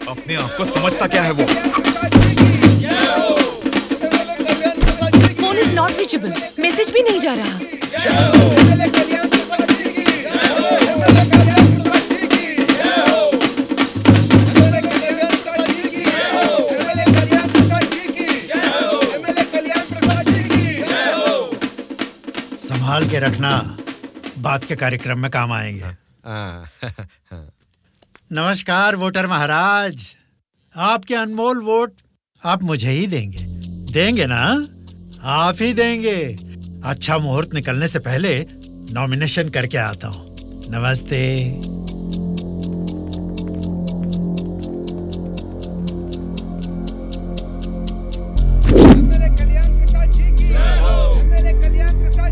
अपने आप को समझता क्या है वो? Phone is not reachable, message भी नहीं जा रहा। संभाल के रखना, बात के कार्यक्रम में काम आएंगे। नमस्कार वोटर महाराज, आपके अनमोल वोट आप मुझे ही देंगे। देंगे ना? आप ही देंगे। अच्छा मुहूर्त निकलने से पहले नॉमिनेशन करके आता हूँ। नमस्ते।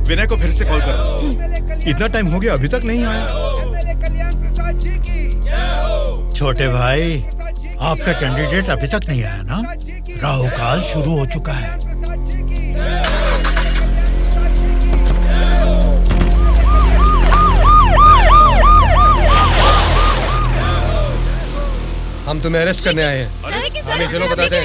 विनय को फिर से कॉल करो। इतना टाइम हो गया अभी तक नहीं आया। छोटे भाई, आपका कैंडिडेट अभी तक नहीं आया ना? राहु काल शुरू हो चुका है। हम तुम्हें अरेस्ट करने आए हैं। हमें चलो बताते हैं।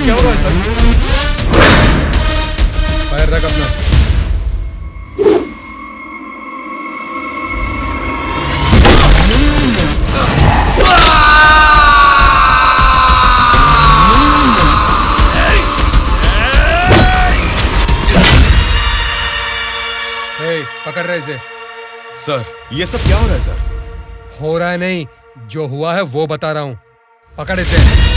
क्या हो रहा है सर? फायर रख अपना। पकड़ रहे इसे। सर ये सब क्या हो रहा है सर? हो रहा है नहीं, जो हुआ है वो बता रहा हूं। पकड़ इसे।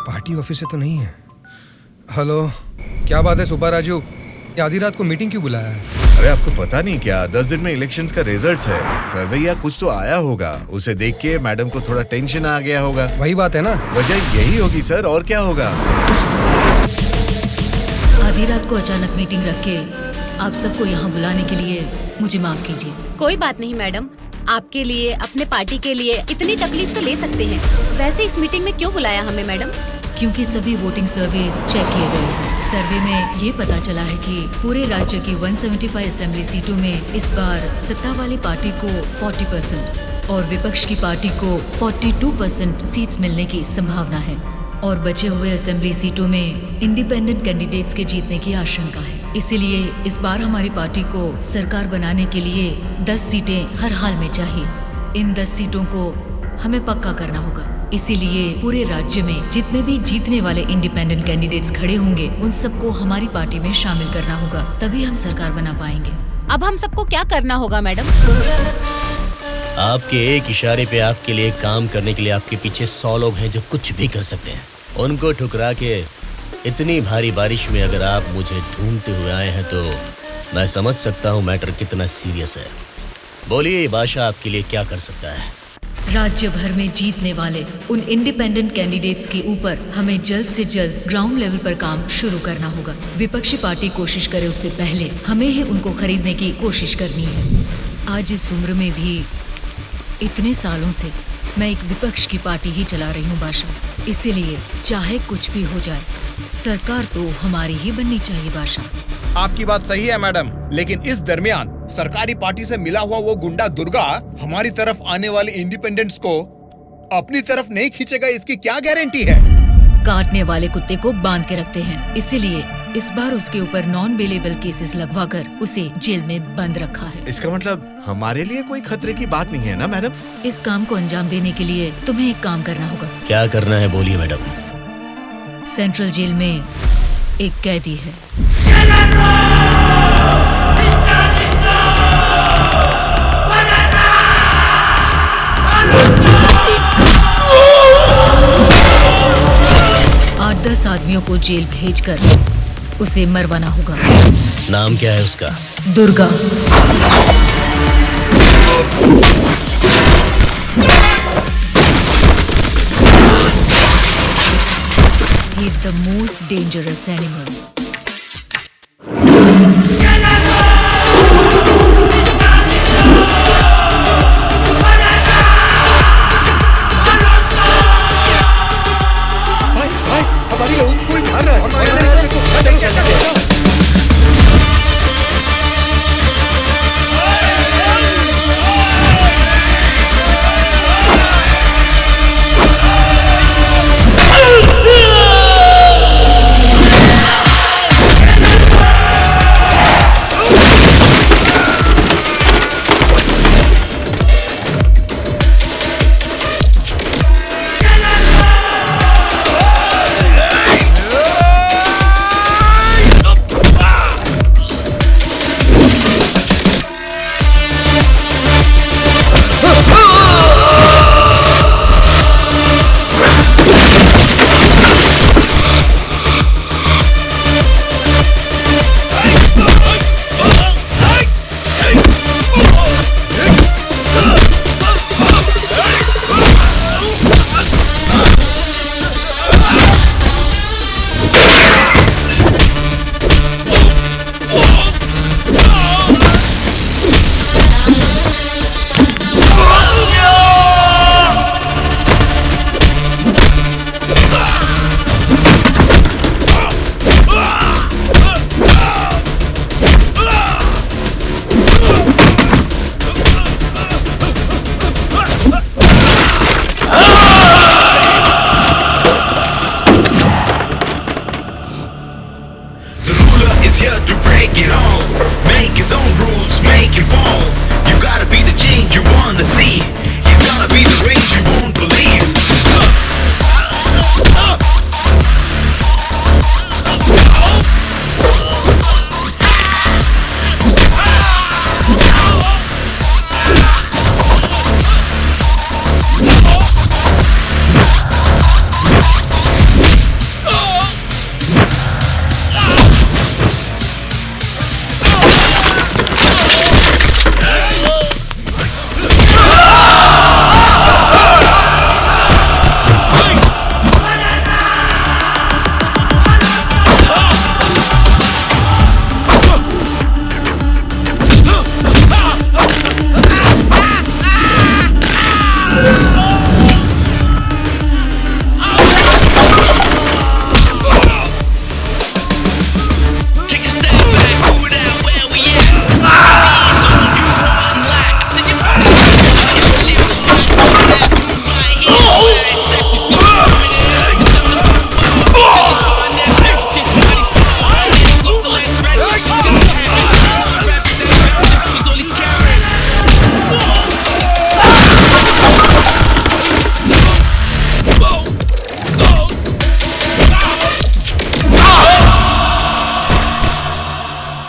पार्टी ऑफिस से तो नहीं है। हेलो, क्या बात है सुब्बा राजू, आधी रात को मीटिंग क्यों बुलाया है? अरे आपको पता नहीं क्या, 10 दिन में इलेक्शंस का रिजल्ट्स है। सर्वे या कुछ तो आया होगा, उसे देख के मैडम को थोड़ा टेंशन आ गया होगा। वही बात है ना? वजह यही होगी सर, और क्या होगा। आधी रात को अचानक मीटिंग रख के आप सबको यहाँ बुलाने के लिए मुझे माफ कीजिए। कोई बात नहीं मैडम, आपके लिए, अपने पार्टी के लिए इतनी तकलीफ तो ले सकते हैं। वैसे इस मीटिंग में क्यों बुलाया हमें मैडम? क्योंकि सभी वोटिंग सर्वेज चेक किए गए हैं। सर्वे में ये पता चला है कि पूरे राज्य की 175 असेंबली सीटों में इस बार सत्ता वाली पार्टी को 40% और विपक्ष की पार्टी को 42% सीट्स मिलने की संभावना है और बचे हुए असेंबली सीटों में इंडिपेंडेंट कैंडिडेट्स के जीतने की आशंका है। इसीलिए इस बार हमारी पार्टी को सरकार बनाने के लिए 10 सीटें हर हाल में चाहिए। इन 10 सीटों को हमें पक्का करना होगा। इसीलिए पूरे राज्य में जितने भी जीतने वाले इंडिपेंडेंट कैंडिडेट्स खड़े होंगे उन सबको हमारी पार्टी में शामिल करना होगा, तभी हम सरकार बना पाएंगे। अब हम सबको क्या करना होगा मैडम? आपके एक इशारे पे आपके लिए काम करने के लिए आपके पीछे 100 लोग हैं जो कुछ भी कर सकते हैं। उनको ठुकरा के इतनी भारी बारिश में अगर आप मुझे ढूंढते हुए आए हैं तो मैं समझ सकता हूँ मैटर कितना सीरियस है। बोलिए बादशाह आपके लिए क्या कर सकता है? राज्य भर में जीतने वाले उन इंडिपेंडेंट कैंडिडेट्स के ऊपर हमें जल्द से जल्द ग्राउंड लेवल पर काम शुरू करना होगा। विपक्षी पार्टी कोशिश करे उससे पहले हमें ही उनको खरीदने की कोशिश करनी है। आज इस उम्र में भी इतने सालों से मैं एक विपक्ष की पार्टी ही चला रही हूँ बादशाह, इसीलिए चाहे कुछ भी हो जाए सरकार तो हमारी ही बननी चाहिए बादशाह। आपकी बात सही है मैडम, लेकिन इस दरमियान सरकारी पार्टी से मिला हुआ वो गुंडा दुर्गा हमारी तरफ आने वाले इंडिपेंडेंट्स को अपनी तरफ नहीं खींचेगा, इसकी क्या गारंटी है? काटने वाले कुत्ते को बांध के रखते हैं, इसीलिए इस बार उसके ऊपर नॉन बेलेबल केसेस लगवाकर उसे जेल में बंद रखा है। इसका मतलब हमारे लिए कोई खतरे की बात नहीं है ना मैडम? इस काम को अंजाम देने के लिए तुम्हें एक काम करना होगा। क्या करना है बोलिए मैडम। सेंट्रल जेल में एक कैदी है। आठ 10 आदमियों को जेल भेजकर उसे मरवाना होगा। नाम क्या है उसका? Durga. He is the most dangerous animal. हमारी लोग कोई मार रहा है।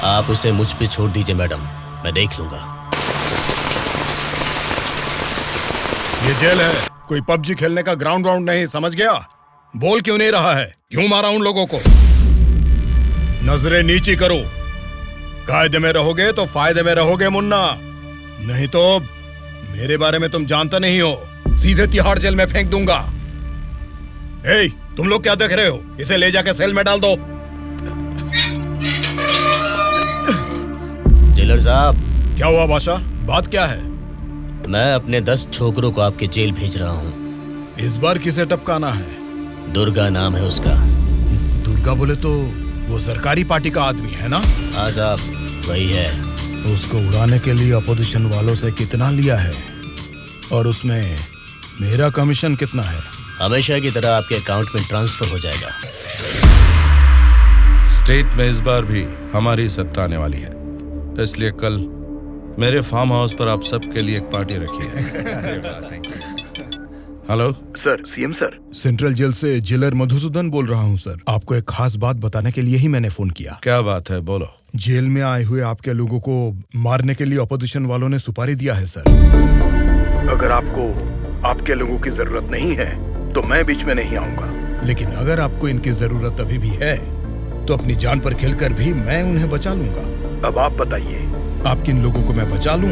आप उसे मुझ पे छोड़ दीजिए मैडम, मैं देख लूंगा। ये जेल है, कोई पबजी खेलने का ग्राउंड नहीं, समझ गया? बोल क्यों नहीं रहा है? क्यों मारा उन लोगों को? नजरें नीची करो। कायदे में रहोगे तो फायदे में रहोगे मुन्ना, नहीं तो मेरे बारे में तुम जानता नहीं हो। सीधे तिहाड़ जेल में फेंक दूंगा। ए, तुम लोग क्या देख रहे हो? इसे ले जाके सेल में डाल दो। जेलर साहब। क्या हुआ बादशाह? बात क्या है? मैं अपने 10 छोकरों को आपके जेल भेज रहा हूँ। इस बार किसे टपकाना है? दुर्गा नाम है उसका। दुर्गा बोले तो वो सरकारी पार्टी का आदमी है ना? हाँ साहब, वही है। उसको उड़ाने के लिए अपोजिशन वालों से कितना लिया है और उसमें मेरा कमीशन कितना है? हमेशा की तरह आपके अकाउंट में ट्रांसफर हो जाएगा। स्टेट में इस बार भी हमारी सत्ता आने वाली है, इसलिए कल मेरे फार्म हाउस पर आप सबके लिए एक पार्टी रखी है। Hello sir, CM sir. Central jail से जेलर मधुसूदन बोल रहा हूँ सर। आपको एक खास बात बताने के लिए ही मैंने फोन किया। क्या बात है, बोलो। जेल में आए हुए आपके लोगों को मारने के लिए अपोजिशन वालों ने सुपारी दिया है सर। अगर आपको आपके लोगों की जरूरत नहीं है तो मैं बीच में नहीं आऊंगा, लेकिन अगर आपको इनकी जरूरत अभी भी है तो अपनी जान पर खेलकर भी मैं उन्हें बचा लूंगा। अब आप बताइए, आप किन लोगों को मैं बचा लूं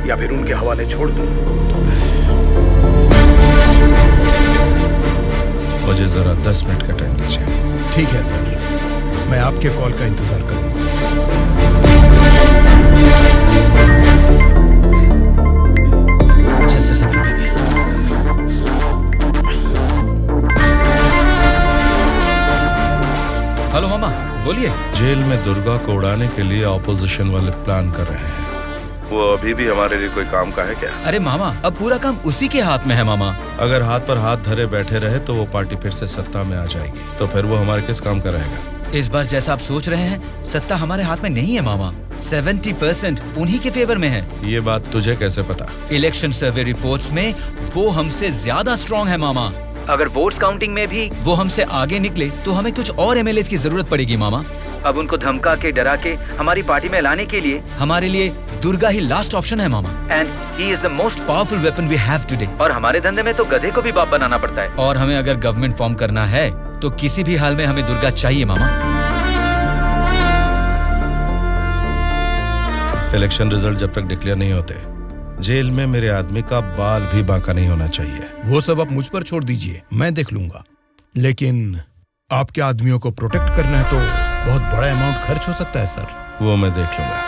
या फिर उनके हवाले छोड़ दूं? मुझे जरा 10 मिनट का टाइम दीजिए। ठीक है सर, मैं आपके कॉल का इंतजार करूंगा। हेलो मामा, बोलिए। जेल में दुर्गा को उड़ाने के लिए ऑपोजिशन वाले प्लान कर रहे हैं। वो अभी भी हमारे लिए कोई काम का है क्या? अरे मामा, अब पूरा काम उसी के हाथ में है मामा। अगर हाथ पर हाथ धरे बैठे रहे तो वो पार्टी फिर से सत्ता में आ जाएगी, तो फिर वो हमारे किस काम का रहेगा? इस बार जैसा आप सोच रहे हैं, सत्ता हमारे हाथ में नहीं है मामा। 70% उन्हीं के फेवर में है। ये बात तुझे कैसे पता? इलेक्शन सर्वे रिपोर्ट्स में वो हमसे ज्यादा स्ट्रॉन्ग है मामा। अगर वोट्स काउंटिंग में भी वो हमसे आगे निकले तो हमें कुछ और एमएलएस की जरूरत पड़ेगी मामा। अब उनको धमका के डरा के हमारी पार्टी में लाने के लिए हमारे लिए दुर्गा ही लास्ट ऑप्शन है मामा। And he is the most powerful weapon we have today. और हमारे धंधे में तो गधे को भी बाप बनाना पड़ता है। और हमें अगर गवर्नमेंट फॉर्म करना है तो किसी भी हाल में हमें दुर्गा चाहिए मामा। इलेक्शन रिजल्ट जब तक डिक्लेयर नहीं होते, जेल में मेरे आदमी का बाल भी बांका नहीं होना चाहिए। वो सब आप मुझ पर छोड़ दीजिए, मैं देख लूंगा। लेकिन आपके आदमियों को प्रोटेक्ट करना है तो बहुत बड़ा अमाउंट खर्च हो सकता है सर। वो मैं देख लूंगा।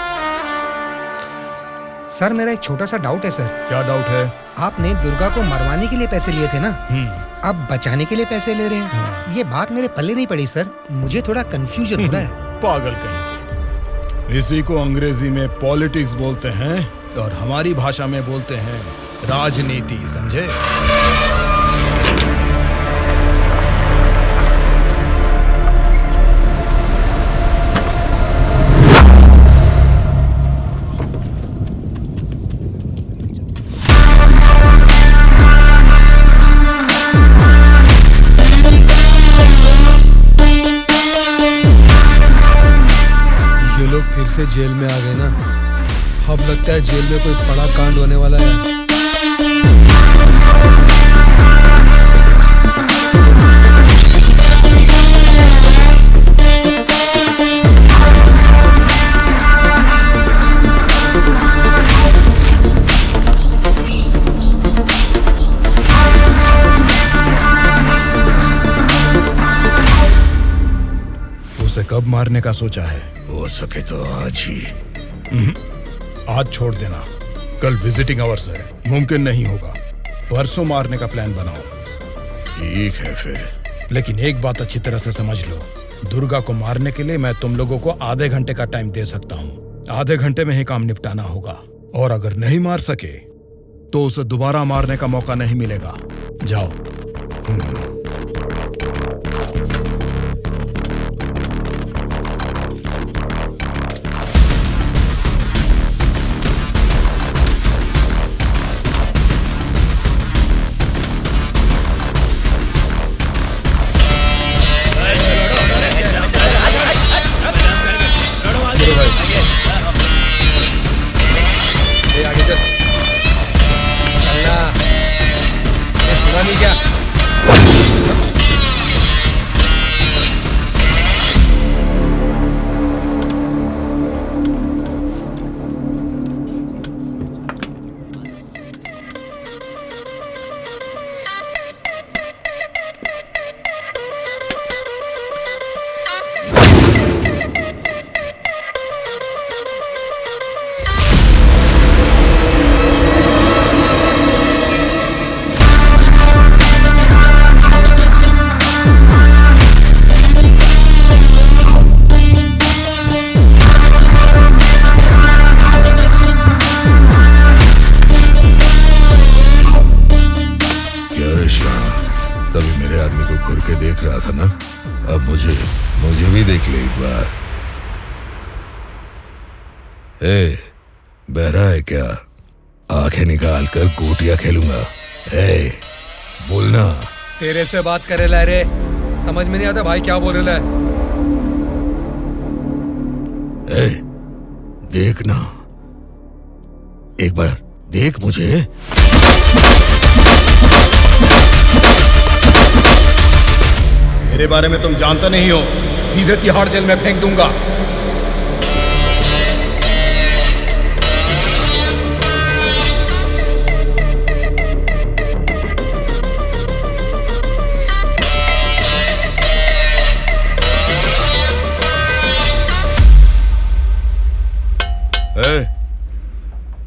सर, मेरा एक छोटा सा डाउट है सर। क्या डाउट है? आपने दुर्गा को मरवाने के लिए पैसे लिए थे ना, अब बचाने के लिए पैसे ले रहे हैं। ये बात मेरे पल्ले नहीं पड़ी सर, मुझे थोड़ा कंफ्यूजन हो रहा है। पागल कहीं। इसी को अंग्रेजी में पॉलिटिक्स बोलते हैं और हमारी भाषा में बोलते हैं राजनीति, समझे? फिर से जेल में आ गए ना, अब लगता है जेल में कोई बड़ा कांड होने वाला है। उसे कब मारने का सोचा है? हो सके तो आज ही। आज छोड़ देना, कल विजिटिंग आवर्स है, मुमकिन नहीं होगा। परसों मारने का प्लान बनाओ। ठीक है फिर, लेकिन एक बात अच्छी तरह से समझ लो, दुर्गा को मारने के लिए मैं तुम लोगों को आधे घंटे का टाइम दे सकता हूँ। आधे घंटे में ही काम निपटाना होगा, और अगर नहीं मार सके तो उसे दोबारा मारने का मौका नहीं मिलेगा। जाओ। तभी मेरे आदमी को घूर के देख रहा था ना, अब मुझे भी देख ले एक बार। ए, बहरा है क्या? आंखें निकाल कर गोटियां खेलूंगा। ए, बोलना। तेरे से बात करे ला रे, समझ में नहीं आता भाई क्या बोल रहा है। ए, देखना, एक बार देख मुझे। मेरे बारे में तुम जानते नहीं हो, सीधे तिहाड़ जेल में फेंक दूंगा।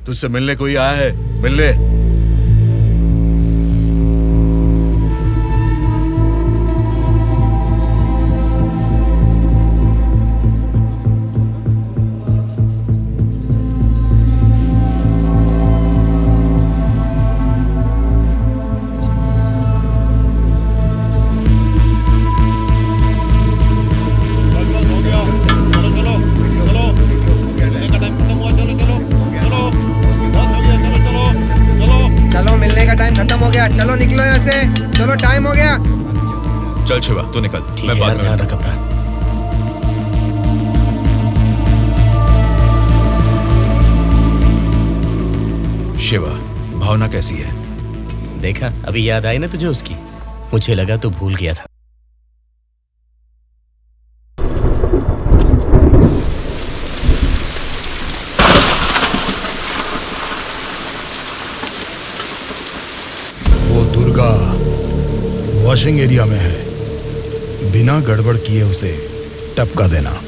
तुझसे मिलने कोई आया है, मिलने। चलो निकलो यहाँ से, चलो टाइम हो गया। चल शिवा तू निकल, मैं बाद में ध्यान रख अपना। शिवा, भावना कैसी है? देखा, अभी याद आई ना तुझे उसकी? मुझे लगा तू भूल गया था। दुर्गा वॉशिंग एरिया में है, बिना गड़बड़ किए उसे टपका देना।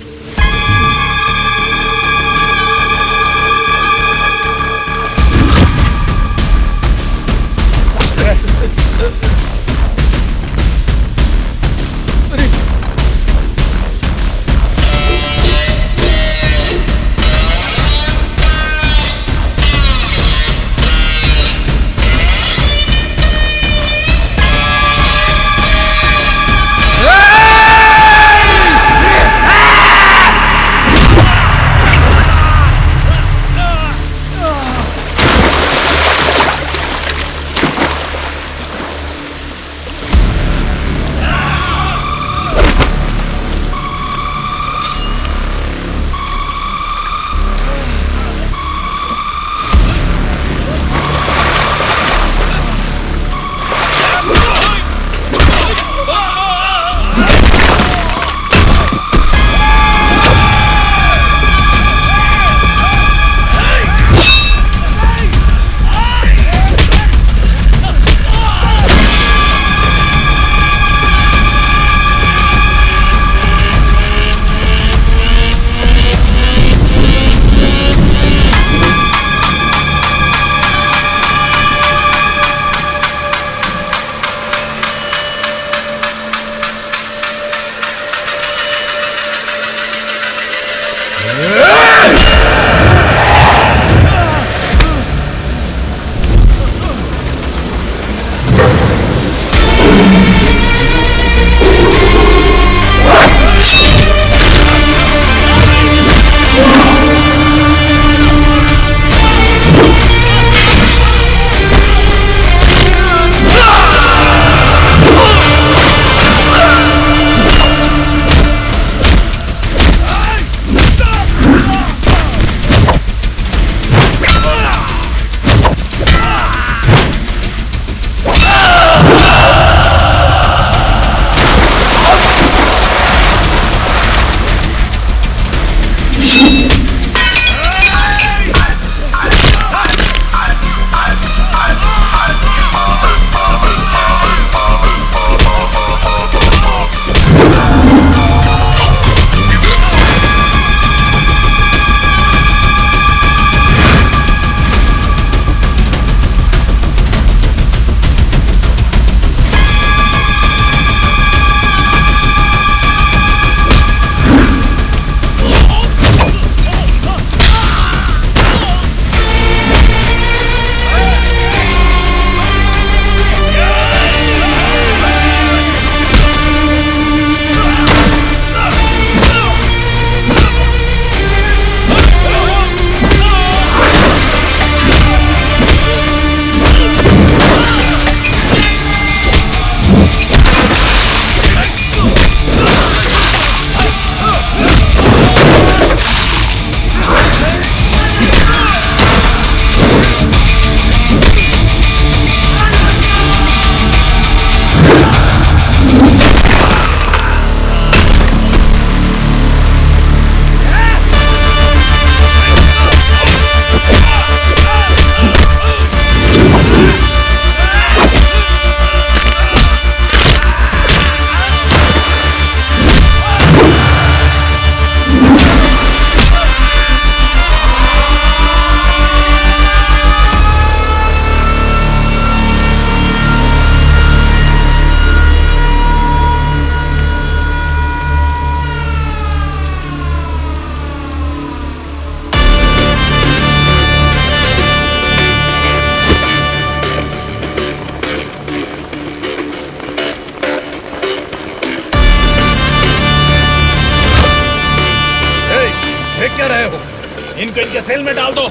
इनको इनके सेल में डाल दो।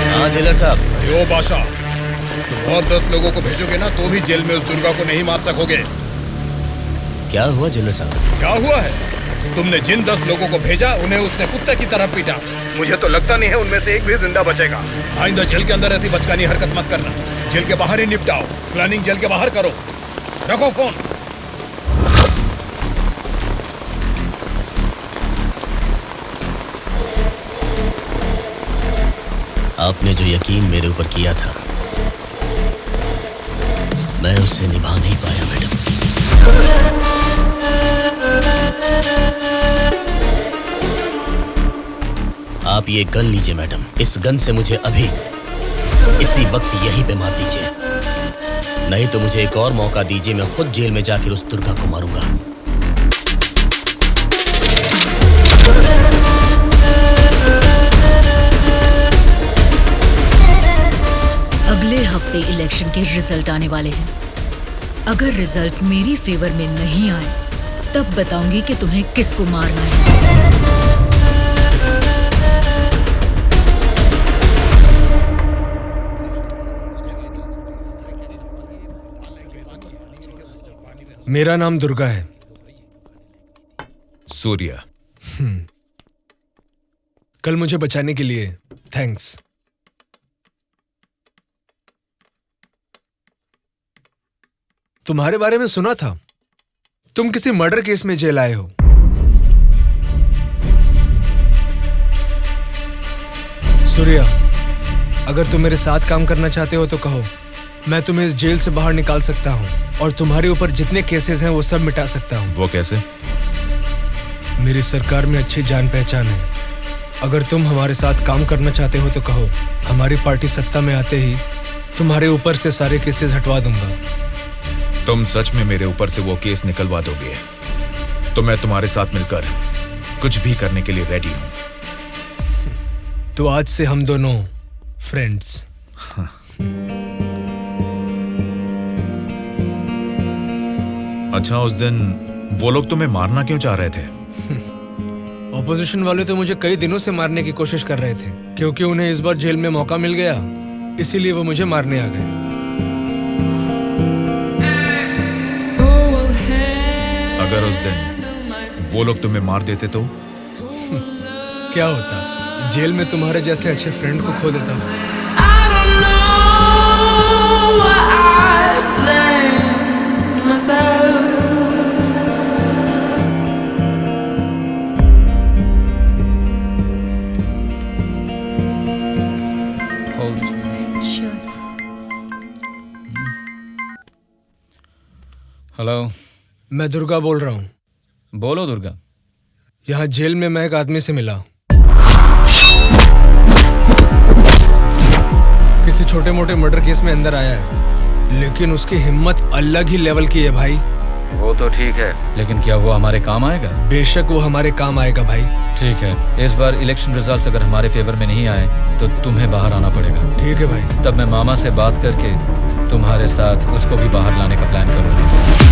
हाँ जेलर साहब। यो बादशाह, तुम और 10 लोगों को भेजोगे ना तो भी जेल में उस दुर्गा को नहीं मार सकोगे। क्या हुआ जेलर साहब? क्या हुआ है? तुमने जिन 10 लोगों को भेजा उन्हें उसने कुत्ते की तरह पीटा। मुझे तो लगता नहीं है उनमें से एक भी जिंदा बचेगा। आइंदा जेल के अंदर ऐसी बचकानी हरकत मत करना। जेल के बाहर ही निपटाओ। प्लानिंग जेल के बाहर करो। रखो फोन। आपने जो यकीन मेरे ऊपर किया था, मैं उससे निभा नहीं पाया मैडम। आप ये गन लीजिए मैडम। इस गन से मुझे अभी इसी वक्त यहीं पे मार दीजिए, नहीं तो मुझे एक और मौका दीजिए। मैं खुद जेल में जाकर उस दुर्गा को मारूंगा। अगले हफ्ते इलेक्शन के रिजल्ट आने वाले हैं। अगर रिजल्ट मेरी फेवर में नहीं आए तब बताऊंगी कि तुम्हें किसको मारना है। मेरा नाम दुर्गा है। सूर्या। कल मुझे बचाने के लिए थैंक्स। तुम्हारे बारे में सुना था, तुम किसी मर्डर केस में जेल आए हो। सूर्या, अगर तुम मेरे साथ काम करना चाहते हो तो कहो, मैं तुम्हें इस जेल से बाहर निकाल सकता हूँ और तुम्हारे ऊपर जितने केसेस हैं वो सब मिटा सकता हूँ। वो कैसे? मेरी सरकार में अच्छी जान पहचान है। अगर तुम हमारे साथ काम करना चाहते हो तो कहो, हमारी पार्टी सत्ता में आते ही तुम्हारे ऊपर से सारे केसेस हटवा दूंगा। तुम सच में मेरे ऊपर से वो केस निकलवा दोगे तो मैं तुम्हारे साथ मिलकर कुछ भी करने के लिए रेडी हूं। तो आज से हम दोनों फ्रेंड्स। अच्छा, उस दिन वो लोग तुम्हें मारना क्यों चाह रहे थे? ऑपोजिशन वाले तो मुझे कई दिनों से मारने की कोशिश कर रहे थे, क्योंकि उन्हें इस बार जेल में मौका मिल गया, इसीलिए वो मुझे मारने आ गए। अगर उस दिन वो लोग तुम्हें मार देते तो? क्या होता? जेल में तुम्हारे जैसे अच्छे फ्रेंड को खो देता। हेलो, मैं दुर्गा बोल रहा हूँ। बोलो दुर्गा। यहाँ जेल में मैं एक आदमी से मिला। किसी छोटे मोटे मर्डर केस में अंदर आया है, लेकिन उसकी हिम्मत अलग ही लेवल की है भाई। वो तो ठीक है, लेकिन क्या वो हमारे काम आएगा? बेशक वो हमारे काम आएगा भाई। ठीक है, इस बार इलेक्शन रिजल्ट्स अगर हमारे फेवर में नहीं आए तो तुम्हें बाहर आना पड़ेगा। ठीक है भाई। तब मैं मामा से बात करके तुम्हारे साथ उसको भी बाहर लाने का प्लान करूंगा।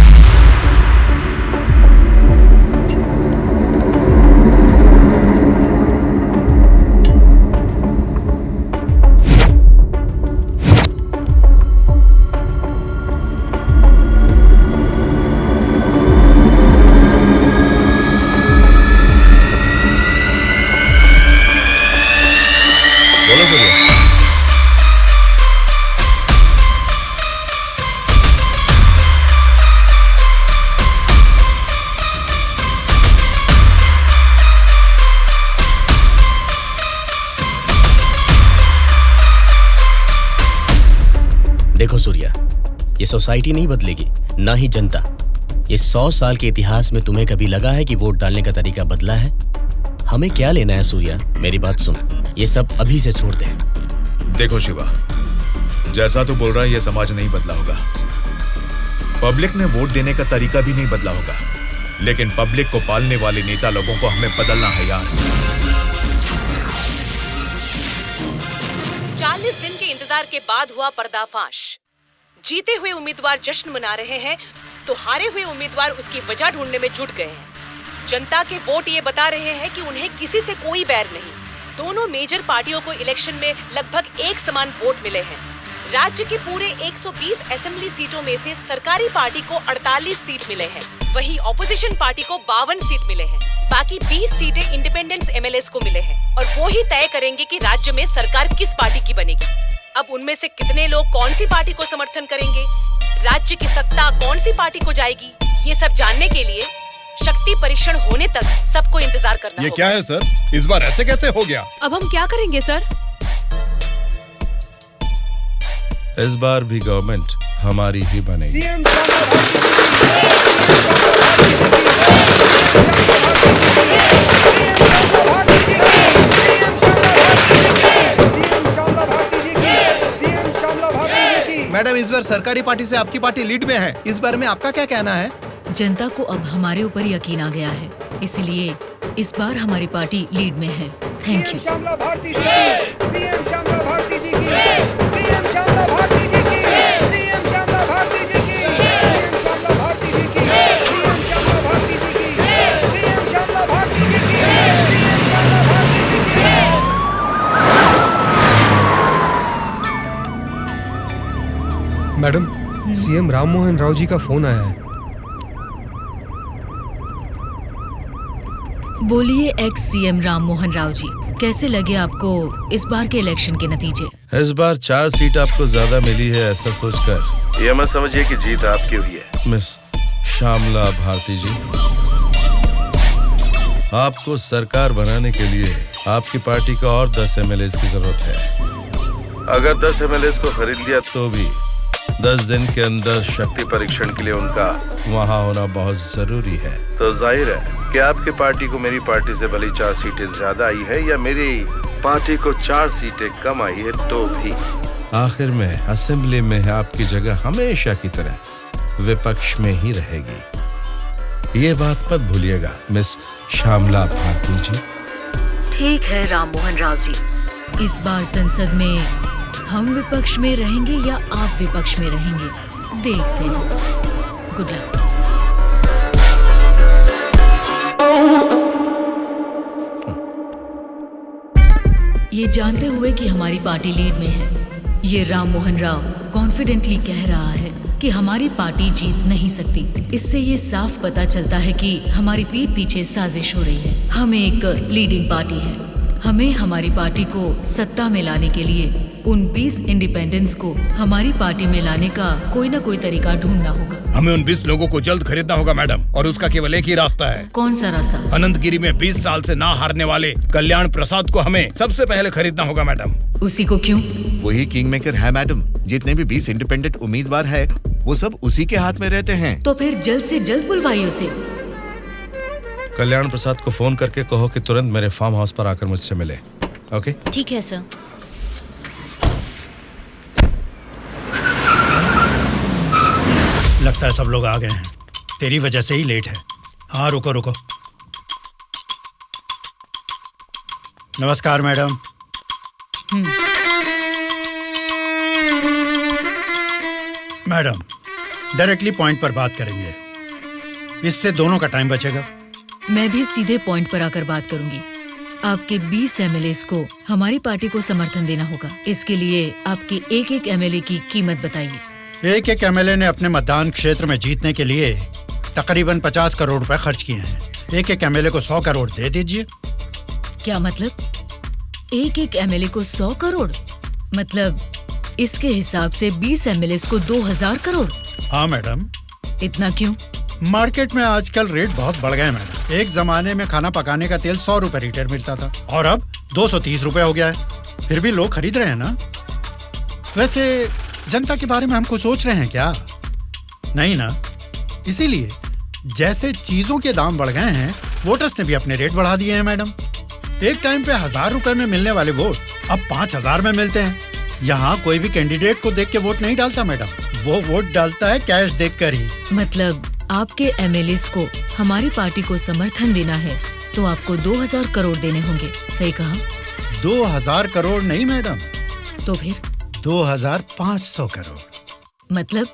देखो सूर्या, ये सोसाइटी नहीं बदलेगी, ना ही जनता। ये 100 साल के इतिहास में तुम्हें कभी लगा है कि वोट डालने का तरीका बदला है? हमें क्या लेना है सूर्या, मेरी बात सुन, ये सब अभी से छोड़ दे। देखो शिवा, जैसा तू बोल रहा है ये समाज नहीं बदला होगा, पब्लिक ने वोट देने का तरीका भी नहीं बदला होगा, लेकिन पब्लिक को पालने वाले नेता लोगों को हमें बदलना है यार। 40 दिन के इंतजार के बाद हुआ पर्दाफाश। जीते हुए उम्मीदवार जश्न मना रहे हैं तो हारे हुए उम्मीदवार उसकी वजह ढूंढने में जुट गए हैं। जनता के वोट ये बता रहे हैं कि उन्हें किसी से कोई बैर नहीं। दोनों मेजर पार्टियों को इलेक्शन में लगभग एक समान वोट मिले हैं। राज्य के पूरे 120 असेंबली सीटों में से सरकारी पार्टी को 48 सीट मिले हैं, वहीं ऑपोजिशन पार्टी को 52 सीट मिले हैं। बाकी 20 सीटें इंडिपेंडेंट एमएलएस को मिले हैं और वो ही तय करेंगे कि राज्य में सरकार किस पार्टी की बनेगी। अब उनमें से कितने लोग कौन सी पार्टी को समर्थन करेंगे, राज्य की सत्ता कौन सी पार्टी को जाएगी, ये सब जानने के लिए शक्ति परीक्षण होने तक सबको इंतजार करना ये होगा। क्या है सर, इस बार ऐसे कैसे हो गया? अब हम क्या करेंगे सर? इस बार भी गवर्नमेंट हमारी ही बनेगी। मैडम, इस बार सरकारी पार्टी से आपकी पार्टी लीड में है, इस बारे में आपका क्या कहना है? जनता को अब हमारे ऊपर यकीन आ गया है, इसलिए इस बार हमारी पार्टी लीड में है। Thank you. श्यामला भारती जी की, सीएम श्यामला भारती जी की, सीएम श्यामला भारती जी की, सीएम श्यामला भारती जी की, सीएम श्यामला भारती जी की, सीएम श्यामला भारती जी की, सीएम श्यामला भारती जी की, सीएम श्यामला भारती जी की। मैडम, सीएम राम मोहन राव जी का फोन आया है। बोलिए एक्स सीएम राम मोहन राव जी, कैसे लगे आपको इस बार के इलेक्शन के नतीजे? इस बार 4 सीट आपको ज्यादा मिली है, ऐसा सोचकर ये मत समझिए कि जीत आपकी हुई है। मिस श्यामला भारती जी, आपको सरकार बनाने के लिए आपकी पार्टी का और 10 एमएलए की जरूरत है। अगर 10 एमएलए को खरीद लिया तो भी 10 दिन के अंदर शक्ति परीक्षण के लिए उनका वहाँ होना बहुत जरूरी है। तो जाहिर है कि आपकी पार्टी को मेरी पार्टी से भले 4 सीटें ज्यादा आई है या मेरी पार्टी को 4 सीटें कम आई है, तो भी आखिर में असेंबली में आपकी जगह हमेशा की तरह विपक्ष में ही रहेगी। ये बात मत भूलिएगा मिस श्यामला भारती जी। ठीक है राम मोहन राव जी, इस बार संसद में हम विपक्ष में रहेंगे या आप विपक्ष में रहेंगे, देखते हैं। Good luck. ये जानते हुए कि हमारी पार्टी लीड में है, ये राम मोहन राव कॉन्फिडेंटली कह रहा है कि हमारी पार्टी जीत नहीं सकती। इससे ये साफ पता चलता है कि हमारी पीठ पीछे साजिश हो रही है। हम एक लीडिंग पार्टी है, हमें हमारी पार्टी को सत्ता में लाने के लिए उन 20 इंडिपेंडेंट्स को हमारी पार्टी में लाने का कोई न कोई तरीका ढूंढना होगा। हमें उन 20 लोगों को जल्द खरीदना होगा मैडम, और उसका केवल एक ही रास्ता है। कौन सा रास्ता? अनंतगिरी में 20 साल से ना हारने वाले कल्याण प्रसाद को हमें सबसे पहले खरीदना होगा मैडम। उसी को क्यों? वही किंग मेकर है मैडम। जितने भी 20 इंडिपेंडेंट उम्मीदवार है वो सब उसी के हाथ में रहते हैं। तो फिर जल्द से जल्द बुलवाइए उसे। कल्याण प्रसाद को फोन करके कहो कि तुरंत मेरे फार्म हाउस पर आकर मुझसे मिले। ओके? ठीक है सर। लगता है सब लोग आ गए हैं, तेरी वजह से ही लेट है। हाँ रुको रुको। नमस्कार मैडम। मैडम, डायरेक्टली पॉइंट पर बात करेंगे, इससे दोनों का टाइम बचेगा। मैं भी सीधे पॉइंट पर आकर बात करूंगी। आपके 20 एमएलएस को हमारी पार्टी को समर्थन देना होगा। इसके लिए आपके एक एमएलए की कीमत बताइए। एक एमएलए ने अपने मतदान क्षेत्र में जीतने के लिए तकरीबन 50 करोड़ रुपए खर्च किए हैं। एक एमएलए को 100 करोड़ दे दीजिए। क्या मतलब? एक एमएलए को 100 करोड़? मतलब इसके हिसाब से 20 एमएलए को 2000 करोड़? हाँ मैडम। इतना क्यों? मार्केट में आजकल रेट बहुत बढ़ गए मैडम। एक जमाने में खाना पकाने का तेल 100 रुपए लीटर मिलता था और अब 230 रुपए हो गया है। फिर भी लोग खरीद रहे हैं ना। वैसे जनता के बारे में हम कुछ सोच रहे हैं क्या? नहीं ना। इसीलिए जैसे चीजों के दाम बढ़ गए हैं, वोटर्स ने भी अपने रेट बढ़ा दिए हैं मैडम। एक टाइम पे 1000 रुपए में मिलने वाले वोट अब 5000 में मिलते हैं। यहाँ कोई भी कैंडिडेट को देख के वोट नहीं डालता मैडम, वो वोट डालता है कैश देखकर ही। मतलब आपके एमएलएस को हमारी पार्टी को समर्थन देना है तो आपको 2000 करोड़ देने होंगे, सही कहा? 2000 करोड़ नहीं मैडम। तो फिर? 2500 करोड़। मतलब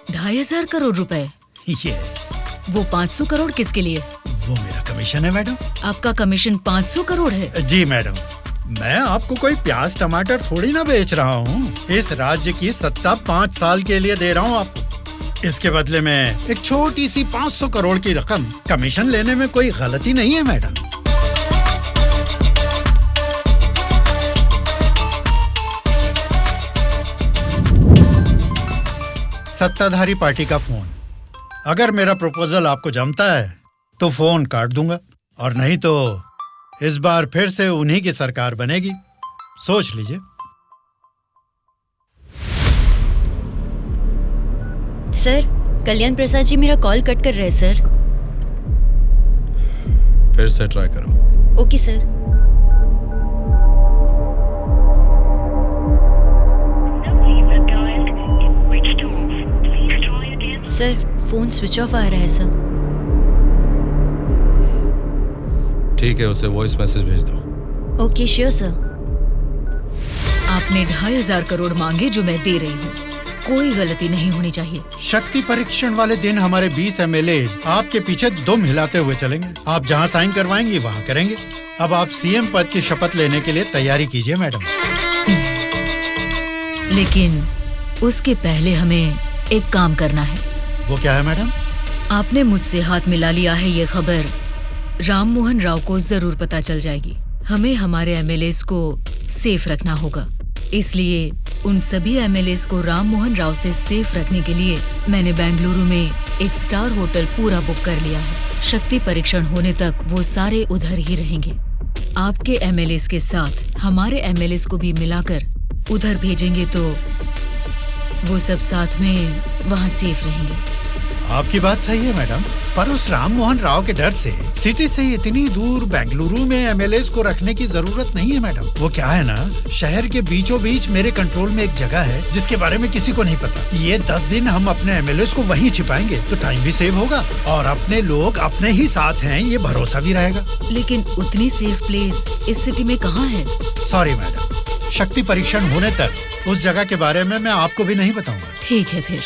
2500 करोड़ रुपए। यस। वो 500 करोड़ किसके लिए? वो मेरा कमीशन है मैडम। आपका कमीशन 500 करोड़ है? जी मैडम, मैं आपको कोई प्याज टमाटर थोड़ी ना बेच रहा हूँ। इस राज्य की सत्ता 5 साल के लिए दे रहा हूँ आपको। इसके बदले में एक छोटी सी 500 करोड़ की रकम कमीशन लेने में कोई गलती नहीं है मैडम। सत्ताधारी पार्टी का फोन। अगर मेरा प्रपोजल आपको जमता है तो फोन काट दूंगा, और नहीं तो इस बार फिर से उन्हीं की सरकार बनेगी। सोच लीजिए। सर, कल्याण प्रसाद जी मेरा कॉल कट कर रहे हैं सर। फिर से ट्राई करो। Okay sir. Sir, phone switch off आ रहा है सर। ठीक है, उसे वॉइस मैसेज भेज दो। Okay sure sir. आपने 2,500 करोड़ मांगे जो मैं दे रही हूँ। कोई गलती नहीं होनी चाहिए। शक्ति परीक्षण वाले दिन हमारे 20 एमएलए आपके पीछे दुम हिलाते हुए चलेंगे। आप जहाँ साइन करवाएंगी वहाँ करेंगे। अब आप सीएम पद की शपथ लेने के लिए तैयारी कीजिए मैडम। लेकिन उसके पहले हमें एक काम करना है। वो क्या है मैडम? आपने मुझसे हाथ मिला लिया है, ये खबर राम मोहन राव को जरूर पता चल जाएगी। हमें हमारे एमएलएस को सेफ रखना होगा। इसलिए उन सभी एमएलएस को राम मोहन राव से सेफ रखने के लिए मैंने बेंगलुरु में एक स्टार होटल पूरा बुक कर लिया है। शक्ति परीक्षण होने तक वो सारे उधर ही रहेंगे। आपके एमएलएस के साथ हमारे एमएलएस को भी मिलाकर उधर भेजेंगे तो वो सब साथ में वहाँ सेफ रहेंगे। आपकी बात सही है मैडम, पर उस राम मोहन राव के डर से सिटी से इतनी दूर बेंगलुरु में एमएलएस को रखने की जरूरत नहीं है मैडम। वो क्या है ना, शहर के बीचों बीच मेरे कंट्रोल में एक जगह है जिसके बारे में किसी को नहीं पता। ये 10 दिन हम अपने एमएलएस को वहीं छिपाएंगे तो टाइम भी सेव होगा और अपने लोग अपने ही साथ हैं, ये भरोसा भी रहेगा। लेकिन उतनी सेफ प्लेस इस सिटी में कहाँ है? सॉरी मैडम, शक्ति परीक्षण होने तक उस जगह के बारे में मैं आपको भी नहीं बताऊंगा। ठीक है, फिर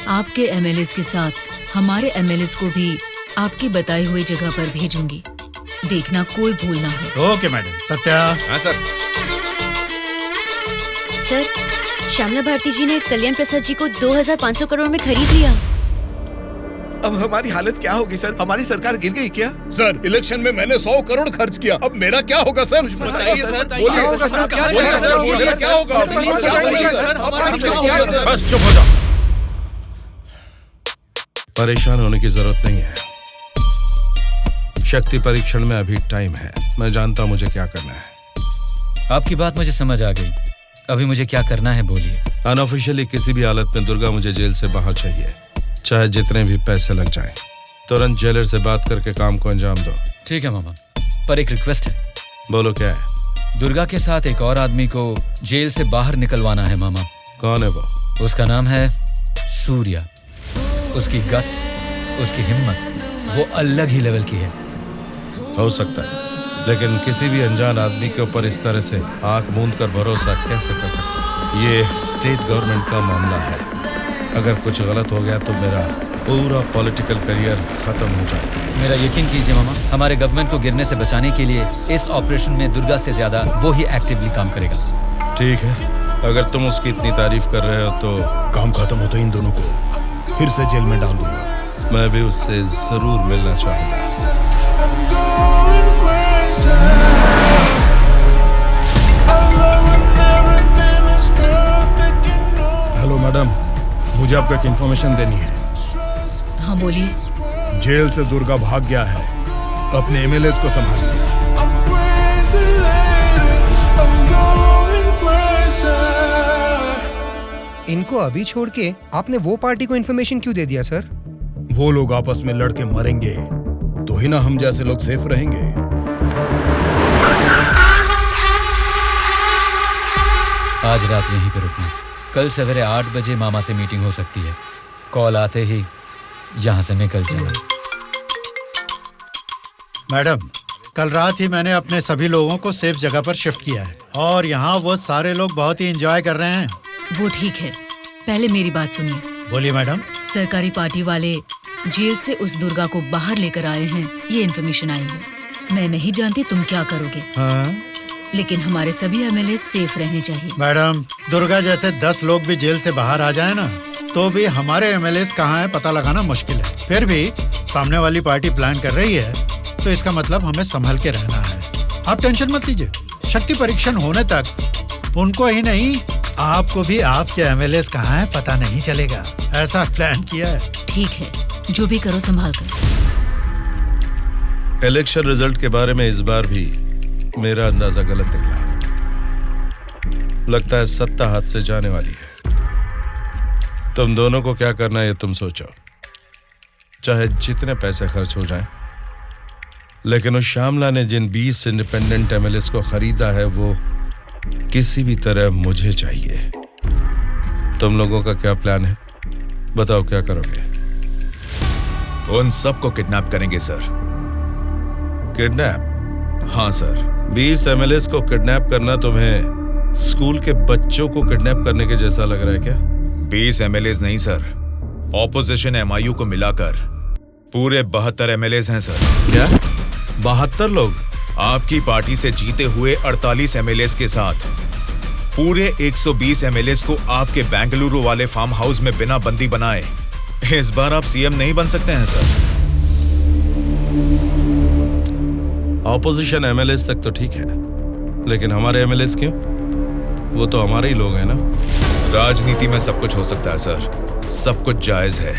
आपके एमएलएस के साथ हमारे एमएलएस को भी आपकी बताई हुई जगह पर भेजूंगी। देखना कोई भूल ना हो। Okay madam. सत्या। हाँ सर। सर, श्यामला भारती जी ने कल्याण प्रसाद जी को 2,500 करोड़ में खरीद लिया। अब हमारी हालत क्या होगी सर? हमारी सरकार गिर गई क्या? सर, इलेक्शन में मैंने 100 करोड़ खर्च किया, अब मेरा क्या होगा सर? बताइए सर, क्या होगा? बस चुप हो जाओ। परेशान होने की जरूरत नहीं है। शक्ति परीक्षण में अभी टाइम है। मैं जानता हूं मुझे क्या करना है। आपकी बात मुझे समझ आ गई। अभी मुझे क्या करना है बोलिए। अनऑफिशियली किसी भी हालत में दुर्गा मुझे जेल से बाहर चाहिए, चाहे जितने भी पैसे लग जाएं। तुरंत जेलर से बात करके काम को अंजाम दो। ठीक है मामा, पर एक रिक्वेस्ट है। बोलो क्या है? दुर्गा के साथ एक और आदमी को जेल से बाहर निकलवाना है मामा। कौन है वो? उसका नाम है सूर्या। उसकी गट्स, उसकी हिम्मत, वो अलग ही लेवल की है। हो सकता है, लेकिन किसी भी अनजान आदमी के ऊपर इस तरह से आंख मूंद कर भरोसा कैसे कर सकता? ये स्टेट गवर्नमेंट का मामला है। अगर कुछ गलत हो गया तो मेरा पूरा पॉलिटिकल करियर खत्म हो जाएगा। मेरा यकीन कीजिए मामा, हमारे गवर्नमेंट को गिरने से बचाने के लिए इस ऑपरेशन में दुर्गा से ज्यादा वो ही एक्टिवली काम करेगा। ठीक है, अगर तुम उसकी इतनी तारीफ कर रहे हो तो काम खत्म होते इन दोनों को फिर से जेल में डाल दूंगा। मैं भी उससे जरूर मिलना चाहूंगा। हेलो मैडम, मुझे आपको एक इन्फॉर्मेशन देनी है। हाँ बोलिए। जेल से दुर्गा भाग गया है, अपने एमएलएस को संभालिए। इनको अभी छोड़ के आपने वो पार्टी को इन्फॉर्मेशन क्यों दे दिया सर? वो लोग आपस में लड़के मरेंगे तो ही ना हम जैसे लोग सेफ रहेंगे। आज रात यहीं पे रुकना। कल सवेरे 8 बजे मामा से मीटिंग हो सकती है। कॉल आते ही यहाँ से निकल जाना। मैडम, कल रात ही मैंने अपने सभी लोगों को सेफ जगह पर शिफ्ट किया है और यहाँ वो सारे लोग बहुत ही एंजॉय कर रहे हैं। वो ठीक है, पहले मेरी बात सुनिए। बोलिए मैडम। सरकारी पार्टी वाले जेल से उस दुर्गा को बाहर लेकर आए हैं, ये इन्फॉर्मेशन आई है। मैं नहीं जानती तुम क्या करोगे, लेकिन हमारे सभी एमएलए सेफ रहने चाहिए। मैडम, दुर्गा जैसे 10 लोग भी जेल से बाहर आ जाए ना, तो भी हमारे एमएलए कहाँ है पता लगाना मुश्किल है। फिर भी सामने वाली पार्टी प्लान कर रही है, तो इसका मतलब हमें संभल के रहना है। आप टेंशन मत लीजिए, शक्ति परीक्षण होने तक उनको ही नहीं, आपको भी आपके एमएलए कहाँ है पता नहीं चलेगा। ऐसा प्लान किया है। ठीक है, जो भी करो संभाल कर। इलेक्शन रिजल्ट के बारे में इस बार भी मेरा अंदाजा गलत निकला। लगता है सत्ता हाथ से जाने वाली है। तुम दोनों को क्या करना है ये तुम सोचो, चाहे जितने पैसे खर्च हो जाएं, लेकिन उस श्यामला ने जिन 20 इंडिपेंडेंट एमएलएस को खरीदा है वो किसी भी तरह मुझे चाहिए। तुम लोगों का क्या प्लान है, बताओ क्या करोगे? उन सबको किडनैप करेंगे सर। किडनैप? हाँ सर। 20 एमएलएस को किडनैप करना तुम्हें स्कूल के बच्चों को किडनैप करने के जैसा लग रहा है क्या? 20 एमएलएस नहीं सर, ऑपोजिशन एमआईयू को मिलाकर पूरे 72 एमएलएस हैं सर। क्या 72 लोग? आपकी पार्टी से जीते हुए 48 एमएलएस के साथ पूरे 120 एमएलएस को आपके बेंगलुरु वाले फार्म हाउस में बिना बंदी बनाए इस बार आप सीएम नहीं बन सकते हैं सर। ऑपोजिशन एमएलएस तक तो ठीक है, लेकिन हमारे एमएलएस क्यों? वो तो हमारे ही लोग हैं ना। राजनीति में सब कुछ हो सकता है सर, सब कुछ जायज है।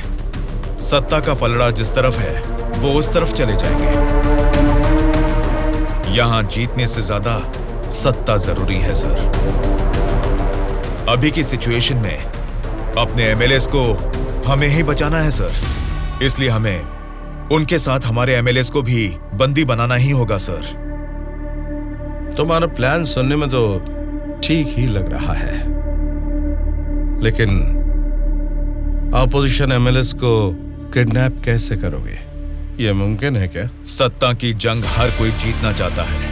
सत्ता का पलड़ा जिस तरफ है वो उस तरफ चले जाएंगे। यहां जीतने से ज्यादा सत्ता जरूरी है सर। अभी की सिचुएशन में अपने एमएलएस को हमें ही बचाना है सर, इसलिए हमें उनके साथ हमारे एमएलएस को भी बंदी बनाना ही होगा सर। तुम्हारा प्लान सुनने में तो ठीक ही लग रहा है, लेकिन ऑपोजिशन एमएलएस को किडनैप कैसे करोगे? यह मुमकिन है क्या? सत्ता की जंग हर कोई जीतना चाहता है,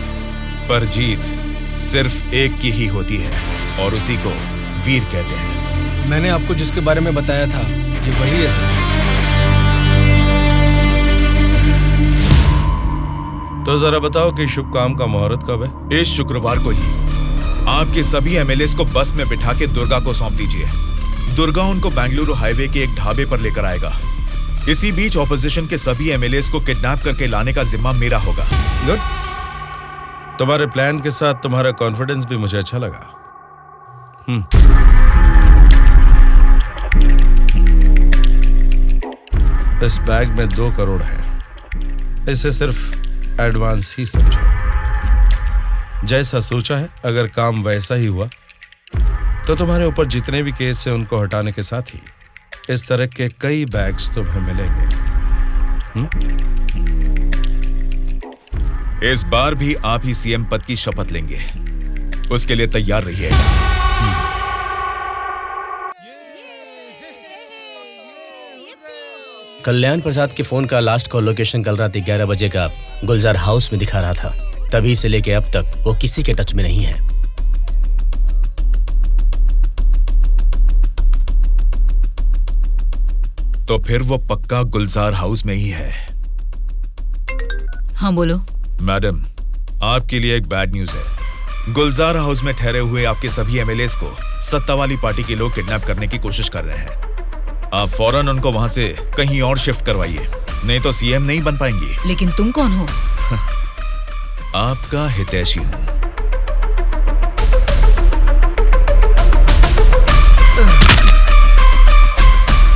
पर जीत सिर्फ एक की ही होती है और उसी को वीर कहते हैं। मैंने आपको जिसके बारे में बताया था ये वही है सर। तो जरा बताओ कि शुभ काम का मुहूर्त कब है? इस शुक्रवार को ही आपके सभी एमएलएस को बस में बिठा के दुर्गा को सौंप दीजिए। दुर्गा उनको बेंगलुरु हाईवे के एक ढाबे पर लेकर आएगा। इसी बीच ऑपोजिशन के सभी एमएलएस को किडनैप करके लाने का जिम्मा मेरा होगा। गुड। तुम्हारे प्लान के साथ तुम्हारा कॉन्फिडेंस भी मुझे अच्छा लगा। इस बैग में 2 करोड़ है, इसे सिर्फ एडवांस ही समझो। जैसा सोचा है, अगर काम वैसा ही हुआ तो तुम्हारे ऊपर जितने भी केस हैं उनको हटाने के साथ ही इस तरह के कई बैग्स तुम्हें मिलेंगे। इस बार भी आप ही सीएम पद की शपथ लेंगे, उसके लिए तैयार रहिएगा। कल्याण प्रसाद के फोन का लास्ट कॉल लोकेशन कल रात 11 बजे का गुलजार हाउस में दिखा रहा था। तभी से लेके अब तक वो किसी के टच में नहीं है। तो फिर वो पक्का गुलजार हाउस में ही है। हाँ बोलो। मैडम, आपके लिए एक बैड न्यूज है। गुलजार हाउस में ठहरे हुए आपके सभी एमएलएस को सत्ता वाली पार्टी के लोग किडनैप करने की कोशिश कर रहे हैं। आप फौरन उनको वहां से कहीं और शिफ्ट करवाइए, नहीं तो सीएम नहीं बन पाएंगी। लेकिन तुम कौन हो? आपका हितैषी हूं।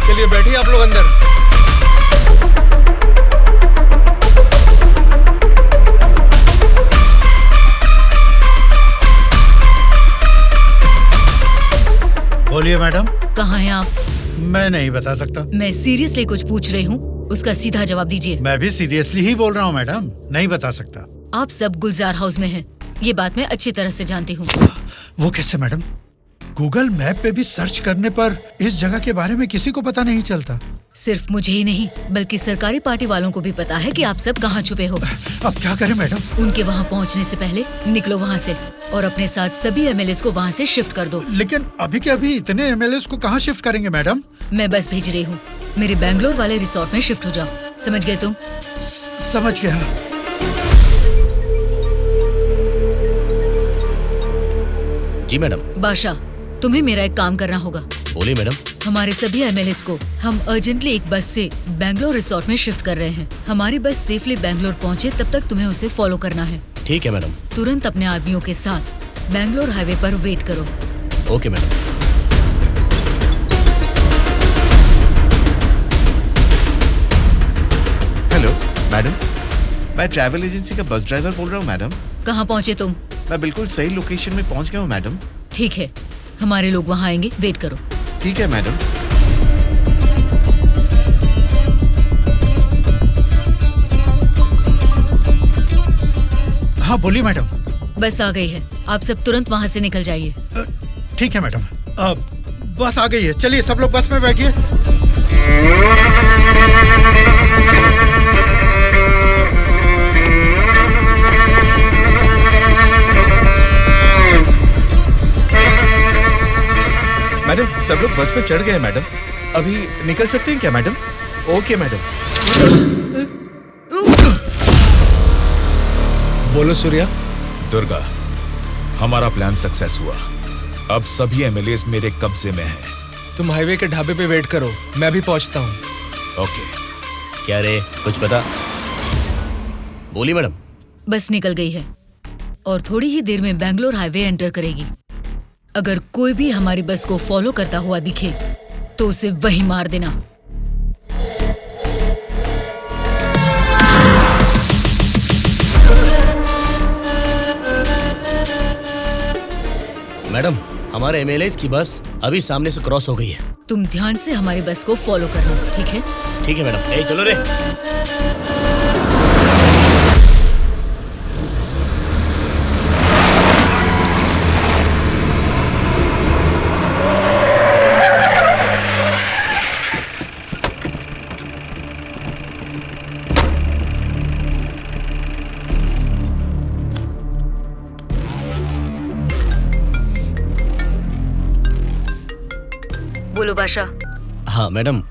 चलिए बैठिए आप लोग अंदर। बोलिए मैडम। कहाँ हैं आप? मैं नहीं बता सकता। मैं सीरियसली कुछ पूछ रही हूँ, उसका सीधा जवाब दीजिए। मैं भी सीरियसली ही बोल रहा हूँ मैडम, नहीं बता सकता। आप सब गुलजार हाउस में हैं, ये बात मैं अच्छी तरह से जानती हूँ। वो कैसे मैडम? गूगल मैप पे भी सर्च करने पर इस जगह के बारे में किसी को पता नहीं चलता। सिर्फ मुझे ही नहीं बल्कि सरकारी पार्टी वालों को भी पता है कि आप सब कहाँ छुपे हो। अब क्या करें मैडम? उनके वहाँ पहुँचने से पहले निकलो वहाँ से और अपने साथ सभी एमएलए को वहाँ से शिफ्ट कर दो। लेकिन अभी के अभी इतने एमएलए को कहाँ शिफ्ट करेंगे मैडम? मैं बस भेज रही हूँ, मेरे बैंगलोर वाले रिसोर्ट में शिफ्ट हो जाओ। समझ गए तुम? समझ गया। जी मैडम। बादशाह, तुम्हें मेरा एक काम करना होगा। बोलिए मैडम। हमारे सभी एमएलए को हम अर्जेंटली एक बस से बैंगलोर रिसोर्ट में शिफ्ट कर रहे हैं। हमारी बस सेफली बैंगलोर पहुँचे तब तक तुम्हें उसे फॉलो करना है। ठीक है मैडम। तुरंत अपने आदमियों के साथ बैंगलोर हाईवे पर वेट करो। Okay madam. हेलो मैडम, मैं ट्रैवल एजेंसी का बस ड्राइवर बोल रहा हूँ मैडम। कहाँ पहुँचे तुम? मैं बिल्कुल सही लोकेशन में पहुँच गया हूँ मैडम। ठीक है, हमारे लोग वहाँ आएंगे, वेट करो। ठीक है मैडम। हाँ बोलिए मैडम। बस आ गई है, आप सब तुरंत वहाँ से निकल जाइए। ठीक है मैडम। बस आ गई है, चलिए सब लोग बस में बैठिए। मैडम सब लोग बस पे चढ़ गए मैडम। अभी निकल सकते हैं क्या मैडम? Okay madam. बोलो सूर्या। दुर्गा, हमारा प्लान सक्सेस हुआ। अब सभी एमएलए मेरे कब्जे में हैं। तुम हाईवे के ढाबे पे वेट करो, मैं भी पहुंचता हूँ। ओके। क्या रे, कुछ पता? बोलिए मैडम। बस निकल गई है और थोड़ी ही देर में बैंगलोर हाईवे एंटर करेगी। अगर कोई भी हमारी बस को फॉलो करता हुआ दिखे तो उसे वहीं मार देना। मैडम, हमारे एमएलए की बस अभी सामने से क्रॉस हो गई है। तुम ध्यान से हमारी बस को फॉलो करना, ठीक है? ठीक है मैडम। ए चलो रे। बोलो बादशाह। हाँ मैडम,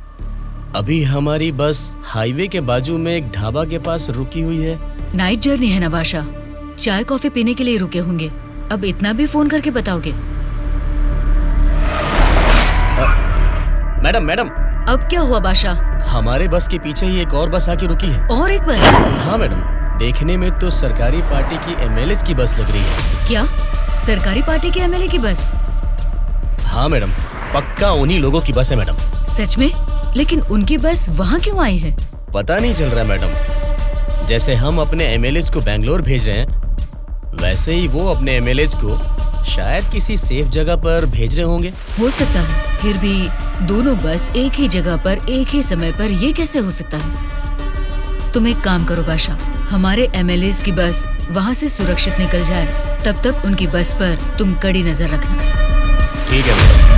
अभी हमारी बस हाईवे के बाजू में एक ढाबा के पास रुकी हुई है। नाइट जर्नी है ना बादशाह, चाय कॉफी पीने के लिए रुके होंगे। अब इतना भी फोन करके बताओगे? Madam madam. अब क्या हुआ बादशाह? हमारे बस के पीछे ही एक और बस आके रुकी है। और एक बस? हाँ मैडम, देखने में तो सरकारी पार्टी की एमएलए की बस लग रही है। क्या सरकारी पार्टी के एमएलए की बस? हाँ मैडम, पक्का उन्हीं लोगों की बस है मैडम। सच में? लेकिन उनकी बस वहाँ क्यों आई है? पता नहीं चल रहा मैडम। जैसे हम अपने एमएलए को बैंगलोर भेज रहे हैं, वैसे ही वो अपने एमएलए को शायद किसी सेफ जगह पर भेज रहे होंगे। हो सकता है, फिर भी दोनों बस एक ही जगह पर एक ही समय पर ये कैसे हो सकता है? तुम एक काम करो बादशाह, हमारे एमएलए की बस वहाँ से सुरक्षित निकल जाए, तब तक उनकी बस पर तुम कड़ी नजर रखना। ठीक है मैडम।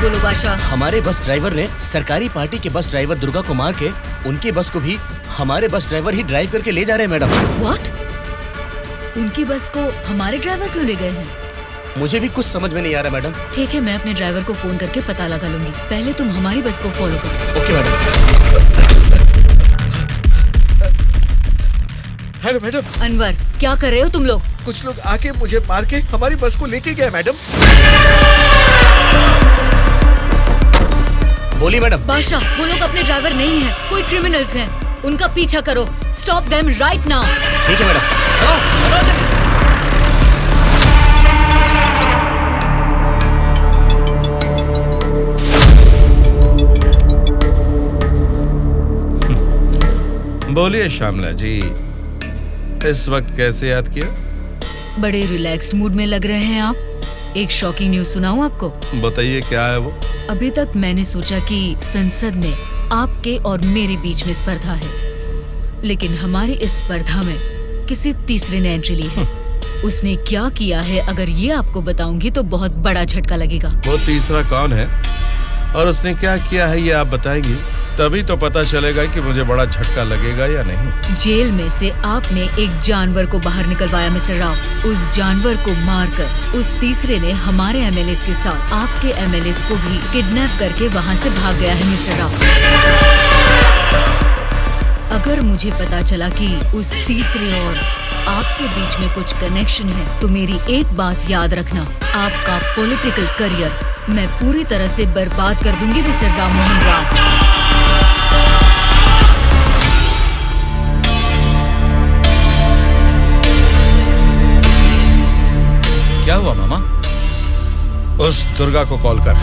बोलो बादशाह। हमारे बस ड्राइवर ने सरकारी पार्टी के बस ड्राइवर दुर्गा को मार के उनकी बस को भी हमारे बस ड्राइवर ही ड्राइव करके ले जा रहे हैं मैडम। व्हाट? उनकी बस को हमारे ड्राइवर क्यों ले गए हैं? मुझे भी कुछ समझ में नहीं आ रहा मैडम। ठीक है, मैं अपने ड्राइवर को फोन करके पता लगा लूंगी। पहले तुम हमारी बस को फॉलो करो। Okay madam. Hello madam. Anwar, क्या कर रहे हो तुम लोग? कुछ लोग आके मुझे मार के हमारी बस को लेके गए मैडम। बोली मैडम। बादशाह, वो लोग अपने ड्राइवर नहीं हैं, कोई क्रिमिनल्स हैं। उनका पीछा करो। Stop them right now. ठीक है मैडम। बोलिए श्यामला जी, इस वक्त कैसे याद किया? बड़े रिलैक्स्ड मूड में लग रहे हैं आप। एक शॉकिंग न्यूज सुनाऊं आपको? बताइए क्या है वो? अभी तक मैंने सोचा कि संसद में आपके और मेरे बीच में स्पर्धा है, लेकिन हमारी इस स्पर्धा में किसी तीसरे ने एंट्री ली है। उसने क्या किया है, अगर ये आपको बताऊंगी तो बहुत बड़ा झटका लगेगा। वो तीसरा कौन है और उसने क्या किया है ये आप बताएंगी, तभी तो पता चलेगा कि मुझे बड़ा झटका लगेगा या नहीं। जेल में से आपने एक जानवर को बाहर निकलवाया मिस्टर राव। उस जानवर को मारकर उस तीसरे ने हमारे एमएलएस के साथ आपके एमएलएस को भी किडनैप करके वहाँ से भाग गया है मिस्टर राव। अगर मुझे पता चला कि उस तीसरे और आपके बीच में कुछ कनेक्शन है, तो मेरी एक बात याद रखना, आपका पॉलिटिकल करियर मैं पूरी तरह से बर्बाद कर दूंगी मिस्टर राम मोहन राव। क्या हुआ मामा? उस दुर्गा को कॉल कर।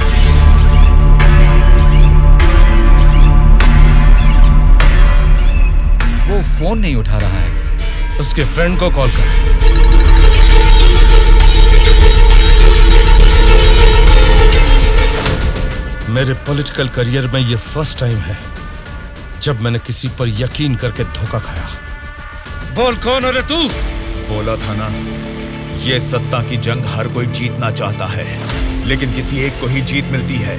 वो फोन नहीं उठा रहा है। उसके फ्रेंड को कॉल कर। मेरे पॉलिटिकल करियर में ये फर्स्ट टाइम है जब मैंने किसी पर यकीन करके धोखा खाया। बोल कौन है रे तू? बोला था ना, ये सत्ता की जंग हर कोई जीतना चाहता है, लेकिन किसी एक को ही जीत मिलती है,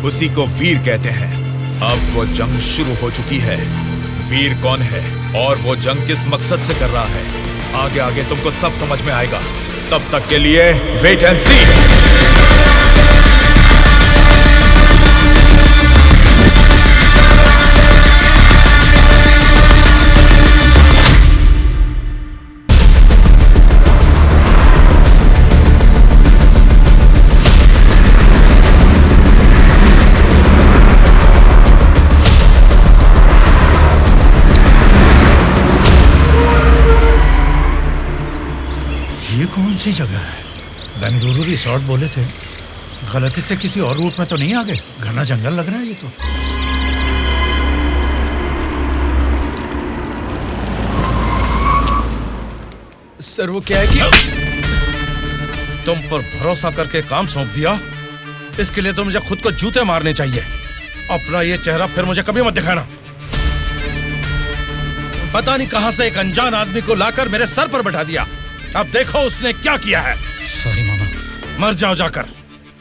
उसी को वीर कहते हैं। अब वो जंग शुरू हो चुकी है। वीर कौन है और वो जंग किस मकसद से कर रहा है, आगे आगे तुमको सब समझ में आएगा। तब तक के लिए वेट एंड सी। कौन सी जगह है? बेंगलुरु रिसोर्ट बोले थे, गलती से किसी और रूट में तो नहीं आ गए? घना जंगल लग रहा है ये तो। सर वो क्या है कि तुम पर भरोसा करके काम सौंप दिया, इसके लिए तो मुझे खुद को जूते मारने चाहिए। अपना ये चेहरा फिर मुझे कभी मत दिखाना। पता नहीं कहां से एक अनजान आदमी को लाकर मेरे सर पर बैठा दिया। अब देखो उसने क्या किया है। सॉरी मामा। मर जाओ जाकर।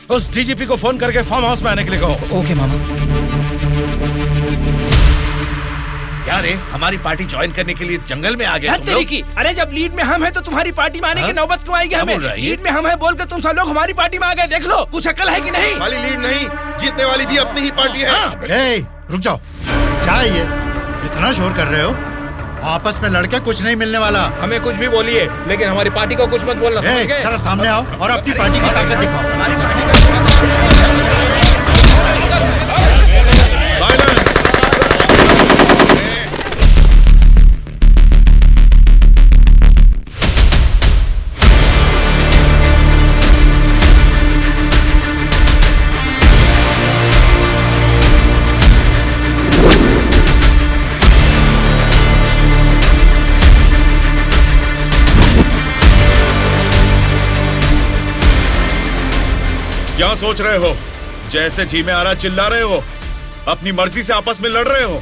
उस डीजीपी को फोन करके फार्म हाउस में आने के लिए कहो। ओके मामा। क्या रे, हमारी पार्टी ज्वाइन करने के लिए इस जंगल में आ गए तुम लोग? अरे जब लीड में हम हैं तो तुम्हारी पार्टी में आने की नौबत क्यों आएगी हमें? लीड में हम हैं बोलकर तुम सब लोग हमारी पार्टी में आ गए। देख लो, कुछ अकल है कि नहीं? खाली लीड नहीं, जीतने वाली भी अपनी ही पार्टी है। रुक जाओ, क्या है ये? इतना शोर कर रहे हो? आपस में लड़के कुछ नहीं मिलने वाला। हमें कुछ भी बोलिए, लेकिन हमारी पार्टी को कुछ मत बोलना। समझ गए? जरा सामने आओ और अपनी पार्टी की ताकत दिखाओ। हमारी पार्टी का क्या सोच रहे हो? जैसे जी में आ रहा चिल्ला रहे हो, अपनी मर्जी से आपस में लड़ रहे हो।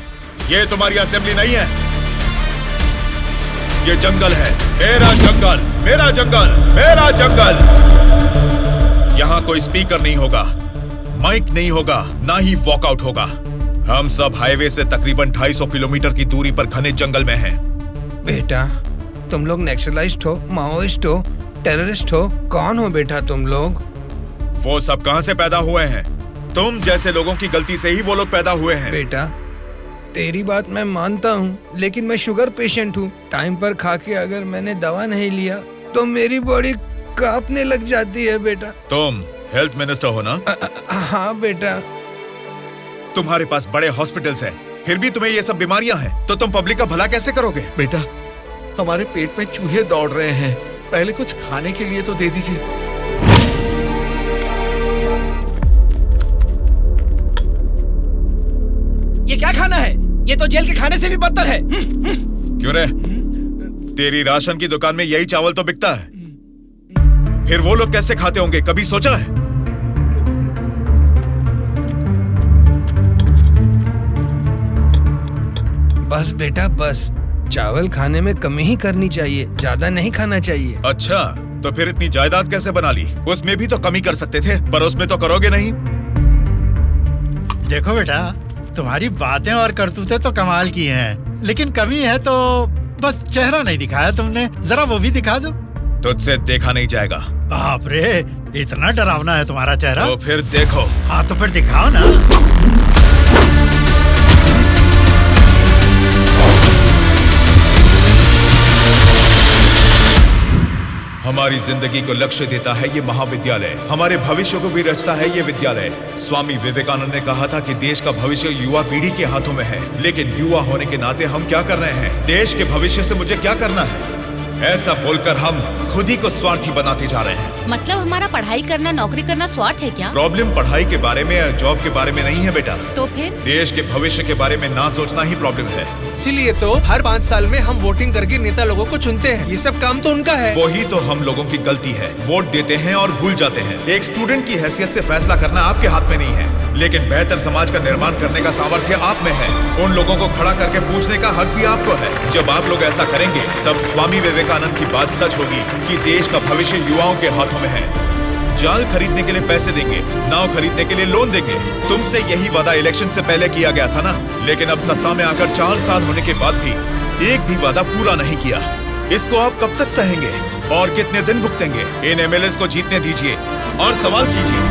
ये तुम्हारी असेंबली नहीं है, ये जंगल है। मेरा जंगल, मेरा जंगल, मेरा जंगल। यहाँ कोई स्पीकर नहीं होगा, माइक नहीं होगा, ना ही वॉकआउट होगा। हम सब हाईवे से तकरीबन 250 किलोमीटर की दूरी पर घने जंगल में हैं। बेटा, तुम लोग नक्सलाइस्ट हो, माओइस्ट हो, टेररिस्ट हो, कौन हो बेटा तुम लोग? वो सब कहां से पैदा हुए हैं? तुम जैसे लोगों की गलती से ही वो लोग पैदा हुए हैं। बेटा, तेरी बात मैं मानता हूँ, लेकिन मैं शुगर पेशेंट हूँ। टाइम पर खा के अगर मैंने दवा नहीं लिया तो मेरी बॉडी कांपने लग जाती है बेटा। तुम हेल्थ मिनिस्टर हो ना? हाँ बेटा। तुम्हारे पास बड़े हॉस्पिटल्स हैं, फिर भी तुम्हें ये सब बीमारियां हैं, तो तुम पब्लिक का भला कैसे करोगे? बेटा, हमारे पेट में चूहे दौड़ रहे हैं, पहले कुछ खाने के लिए तो दे दीजिए। ये क्या खाना है? ये तो जेल के खाने से भी बदतर है। क्यों रे? तेरी राशन की दुकान में यही चावल तो बिकता है, फिर वो लोग कैसे खाते होंगे, कभी सोचा है? बस बेटा बस, चावल खाने में कमी ही करनी चाहिए, ज्यादा नहीं खाना चाहिए। अच्छा, तो फिर इतनी जायदाद कैसे बना ली? उसमें भी तो कमी कर सकते थे, पर उसमें तो करोगे नहीं। देखो बेटा, तुम्हारी बातें और करतूतें तो कमाल की हैं, लेकिन कमी है तो बस चेहरा नहीं दिखाया तुमने, जरा वो भी दिखा दो। तुझसे देखा नहीं जाएगा। बाप रे, इतना डरावना है तुम्हारा चेहरा? तो फिर देखो। हाँ तो फिर दिखाओ ना। हमारी जिंदगी को लक्ष्य देता है ये महाविद्यालय, हमारे भविष्य को भी रचता है ये विद्यालय। स्वामी विवेकानंद ने कहा था कि देश का भविष्य युवा पीढ़ी के हाथों में है, लेकिन युवा होने के नाते हम क्या कर रहे हैं? देश के भविष्य से मुझे क्या करना है, ऐसा बोलकर हम खुद ही को स्वार्थी बनाते जा रहे हैं। मतलब हमारा पढ़ाई करना, नौकरी करना स्वार्थ है क्या? प्रॉब्लम पढ़ाई के बारे में या जॉब के बारे में नहीं है बेटा, तो फिर देश के भविष्य के बारे में ना सोचना ही प्रॉब्लम है। इसीलिए तो हर 5 साल में हम वोटिंग करके नेता लोगों को चुनते हैं, ये सब काम तो उनका है। वही तो हम लोगों की गलती है, वोट देते हैं और भूल जाते हैं। एक स्टूडेंट की हैसियत से फैसला करना आपके हाथ में नहीं है, लेकिन बेहतर समाज का निर्माण करने का सामर्थ्य आप में है। उन लोगों को खड़ा करके पूछने का हक भी आपको है। जब आप लोग ऐसा करेंगे तब स्वामी विवेकानंद की बात सच होगी कि देश का भविष्य युवाओं के हाथों में है। जाल खरीदने के लिए पैसे देंगे, नाव खरीदने के लिए लोन देंगे। तुमसे यही वादा इलेक्शन से पहले किया गया था ना, लेकिन अब सत्ता में आकर 4 साल होने के बाद भी एक भी वादा पूरा नहीं किया। इसको आप कब तक सहेंगे और कितने दिन भुगतेंगे? इन एमएलएस को जीतने दीजिए और सवाल कीजिए।